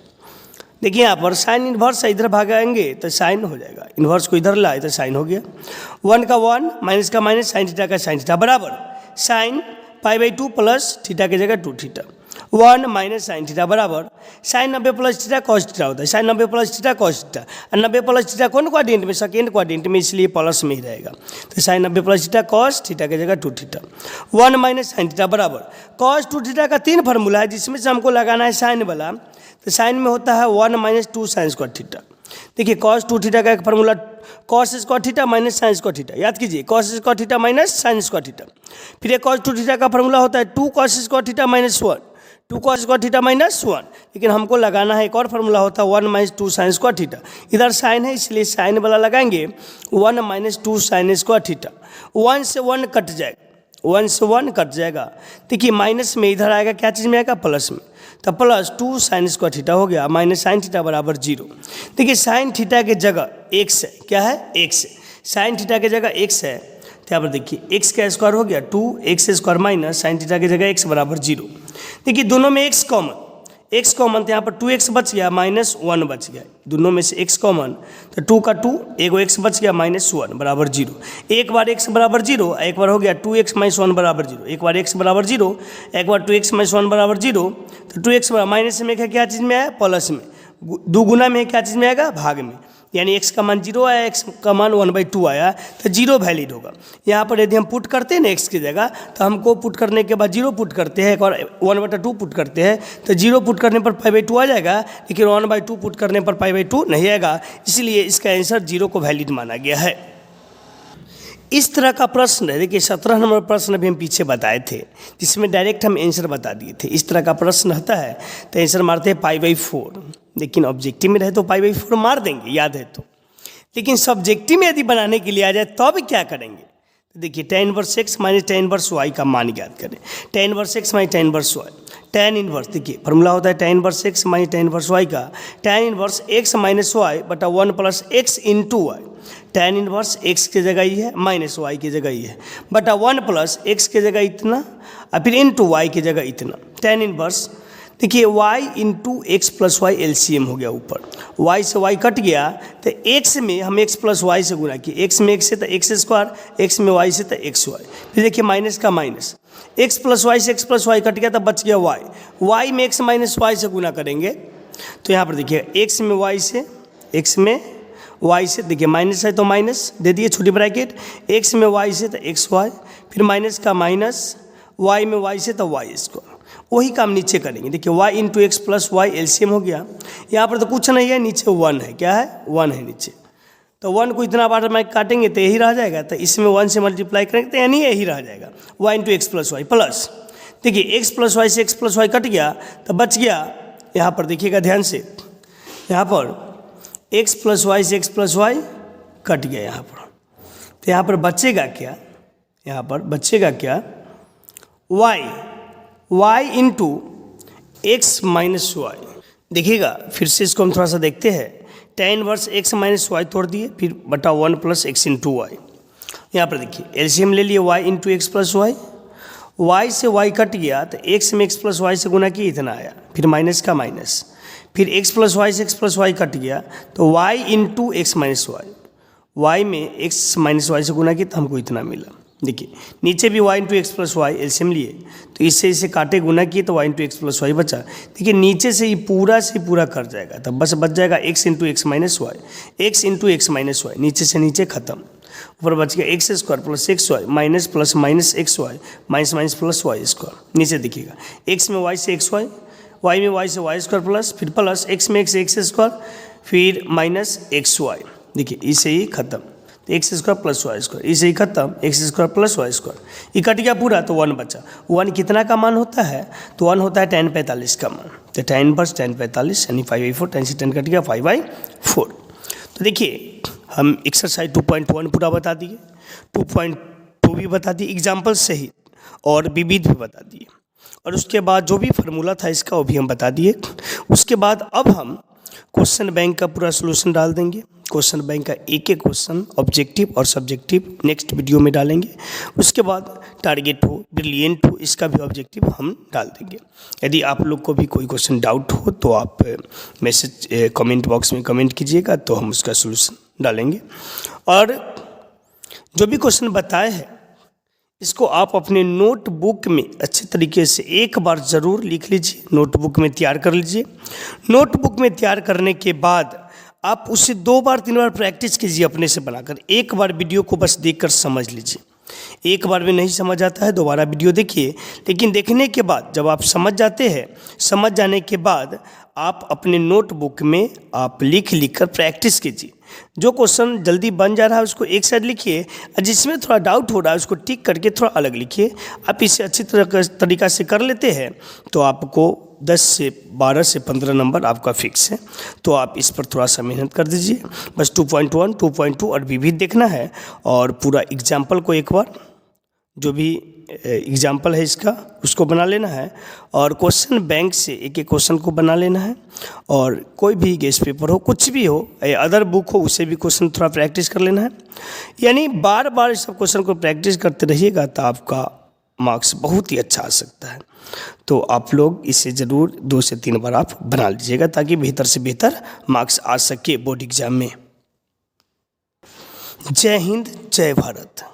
देखिए यहाँ पर साइन इनवर्स इधर भागाएंगे तो साइन हो जाएगा, इनवर्स को इधर लाए तो साइन हो गया, 1 का 1 माइनस का माइनस साइन थीटा का साइन थीटा बराबर साइन π/2 प्लस थीटा की जगह 2 थीटा, 1 माइनस साइन थीटा बराबर sine 90 plus theta cos theta होता है, sine 90 plus theta cos theta, और 90 प्लस थीटा कौन क्वाड्रेंट में, सेकेंड क्वाड्रेंट में, इसलिए प्लस में ही रहेगा, तो sine 90 plus theta cos theta की जगह 2 थीटा, 1 माइनस साइन थीटा बराबर कॉस 2 थीटा का 3 फार्मूला है, जिसमें से हमको लगाना है साइन वाला, तो साइन में होता है 1 माइनस 2 साइन स्क्वायर थीटा। देखिए कॉस 2 थीटा का एक formula cos square theta minus sign square theta, याद कीजिए cos square theta minus sign square theta. फिर एक कॉस 2 थीटा का फार्मूला होता है 2 cos square theta minus 1, 2 cos square theta minus 1, लेकिन हमको लगाना है एक और फार्मूला होता है 1 माइनस 2 साइन स्क्वायर थीटा। इधर साइन है इसलिए साइन वाला लगाएंगे 1 माइनस 2 साइन स्क्वायर थीटा, 1 से 1 कट जाएगा, 1 से 1 कट जाएगा। देखिए माइनस में इधर आएगा, क्या चीज़ में आएगा प्लस में, तो प्लस 2 साइन स्क्वायर थीटा हो गया, माइनस साइन थीटा बराबर 0। देखिए साइन थीटा के जगह x है, क्या है x है, साइन थीटा के जगह x है, तो यहाँ पर देखिए x का स्क्वायर हो गया 2x² माइनस साइन थीटा की जगह x बराबर 0। देखिए दोनों में x कॉमन, तो यहाँ पर 2x बच गया माइनस 1 बच गया, दोनों में से x कॉमन, तो 2 का 2 एगो x बच गया माइनस 1 बराबर 0। एक बार x बराबर 0, एक बार हो गया 2x माइनस 1 बराबर 0, एक बार x बराबर 0, एक बार 2x माइनस 1 बराबर 0, तो 2x माइनस में क्या चीज़ में आया प्लस में, 2 गुना में क्या चीज़ में आएगा भाग में, यानी x का मान 0 आया, x का मान 1/2 आया, तो 0 वैलिड होगा। यहाँ पर यदि हम पुट करते हैं ना x की जगह, तो हमको पुट करने के बाद 0 पुट करते हैं और 1/2 पुट करते हैं, तो 0 पुट करने पर π/2 आ जाएगा, लेकिन 1/2 पुट करने पर π/2 नहीं आएगा, इसलिए इसका आंसर 0 को वैलिड माना गया है। इस तरह का प्रश्न है, देखिए 17 नंबर प्रश्न अभी हम पीछे बताए थे, जिसमें डायरेक्ट हम आंसर बता दिए थे। इस तरह का प्रश्न होता है तो आंसर मारते हैं π/4, लेकिन ऑब्जेक्टिव में रहे तो π/4 मार देंगे, याद है तो। लेकिन सब्जेक्टिव में यदि बनाने के लिए आ जाए तो भी क्या करेंगे, तो देखिए tan inverse x minus tan inverse y का मान ज्ञात करें। tan inverse x minus tan inverse y, tan inverse देखिए फॉर्मूला होता है tan inverse x minus tan inverse y का, tan inverse x minus y बटा 1 plus x into y. tan inverse x की जगह ही है, माइनस y की जगह ही है, बटा 1 प्लस x की जगह इतना और फिर इंटू y की जगह इतना। tan इनवर्स देखिए y into x plus y LCM हो गया, ऊपर y से y कट गया तो x में हम x प्लस वाई से गुना किए, x में x से तो x स्क्वायर, x में y से तो xy, फिर देखिए माइनस का माइनस, x प्लस वाई से x प्लस वाई कट गया तो बच गया y में x माइनस वाई से गुना करेंगे, तो यहाँ पर देखिए x में y से देखिए माइनस है तो माइनस दे दिए छोटी ब्रैकेट, x में y से तो xy, फिर माइनस का माइनस, y में y से तो y स्क्वायर। वही काम नीचे करेंगे, देखिए y into x plus y LCM हो गया। यहाँ पर तो कुछ नहीं है, नीचे 1 है, क्या है 1 है नीचे, तो 1 को इतना बार में काटेंगे तो यही रह जाएगा, तो इसमें 1 से मल्टीप्लाई करेंगे तो यानी यही रह जाएगा y into x plus y plus, देखिए x प्लस वाई से x प्लस वाई कट गया तो बच गया, यहाँ पर देखिएगा ध्यान से, यहाँ पर x प्लस वाई से x प्लस वाई कट गया यहाँ पर, तो यहाँ पर बचेगा क्या, यहाँ पर बचेगा क्या y into x minus y. देखिएगा फिर से इसको हम थोड़ा सा देखते हैं, tan inverse x minus y तोड़ दिए, फिर बटा 1 प्लस एक्स इंटू वाई। यहाँ पर देखिए LCM ले लिए y into x plus y, y से y कट गया तो x में x प्लस वाई से गुना किया इतना आया, फिर माइनस का माइनस, फिर x प्लस वाई से x प्लस वाई कट गया तो y into x minus y, y में x माइनस वाई से गुना किया तो हमको इतना मिला। देखिए नीचे भी y into x plus y LCM लिए, तो इससे इसे काटे गुना किए तो y into x plus y बचा। देखिए नीचे से ही पूरा कट जाएगा, तब बस बच जाएगा x into x minus y, x into x minus y, नीचे से नीचे खत्म, ऊपर बच गया x square plus x y minus plus minus x y minus minus plus y square. नीचे देखिएगा x में y से एक्स वाई, y में y से वाई स्क्वायर प्लस, फिर प्लस x में एक्स स्क्वायर, फिर माइनस एक्स वाई, देखिए इसे ही खत्म, x square plus y square, इसे ही खत्म, x square plus y square, ये कट गया पूरा तो 1 बचा। 1 कितना का मान होता है, तो 1 होता है tan 45 का मान, तो tan इनवर्स tan 45 यानी 5/4, tan से tan कट गया 5/4। तो देखिए हम एक्सरसाइज 2.1 पूरा बता दिए, 2.2 भी बता दिए एग्जाम्पल सहित, और विविध भी बता दिए, और उसके बाद जो भी फार्मूला था इसका वो भी हम बता दिए। उसके बाद अब हम क्वेश्चन बैंक का पूरा सोल्यूशन डाल देंगे। क्वेश्चन बैंक का एक एक क्वेश्चन ऑब्जेक्टिव और सब्जेक्टिव नेक्स्ट वीडियो में डालेंगे। उसके बाद टारगेट हो, ब्रिलियंट हो, इसका भी ऑब्जेक्टिव हम डाल देंगे। यदि आप लोग को भी कोई क्वेश्चन डाउट हो तो आप मैसेज कमेंट बॉक्स में कमेंट कीजिएगा, तो हम उसका सोल्यूशन डालेंगे। और जो भी क्वेश्चन बताए हैं इसको आप अपने नोटबुक में अच्छे तरीके से एक बार ज़रूर लिख लीजिए, नोटबुक में तैयार कर लीजिए। नोटबुक में तैयार करने के बाद आप उसे 2 बार 3 बार प्रैक्टिस कीजिए अपने से बनाकर। एक बार वीडियो को बस देखकर समझ लीजिए, एक बार में नहीं समझ आता है दोबारा वीडियो देखिए, लेकिन देखने के बाद जब आप समझ जाते हैं, समझ जाने के बाद आप अपने नोटबुक में आप लिख कर प्रैक्टिस कीजिए। जो क्वेश्चन जल्दी बन जा रहा है उसको एक साइड लिखिए, और जिसमें थोड़ा डाउट हो रहा है उसको टिक करके थोड़ा अलग लिखिए। आप इसे अच्छी तरीक़ा से कर लेते हैं तो आपको 10 से 12 से 15 नंबर आपका फिक्स है। तो आप इस पर थोड़ा सा मेहनत कर दीजिए। बस 2.1, 2.2 और विविध देखना है, और पूरा एग्जाम्पल को एक बार जो भी एग्जाम्पल है इसका उसको बना लेना है, और क्वेश्चन बैंक से एक एक क्वेश्चन को बना लेना है। और कोई भी गेस्ट पेपर हो, कुछ भी हो, अदर बुक हो, उसे भी क्वेश्चन थोड़ा प्रैक्टिस कर लेना है। यानी बार बार इस सब क्वेश्चन को प्रैक्टिस करते रहिएगा तो आपका मार्क्स बहुत ही अच्छा आ सकता है। तो आप लोग इसे ज़रूर 2 से 3 बार आप बना लीजिएगा ताकि बेहतर से बेहतर मार्क्स आ सके बोर्ड एग्जाम में। जय हिंद, जय भारत।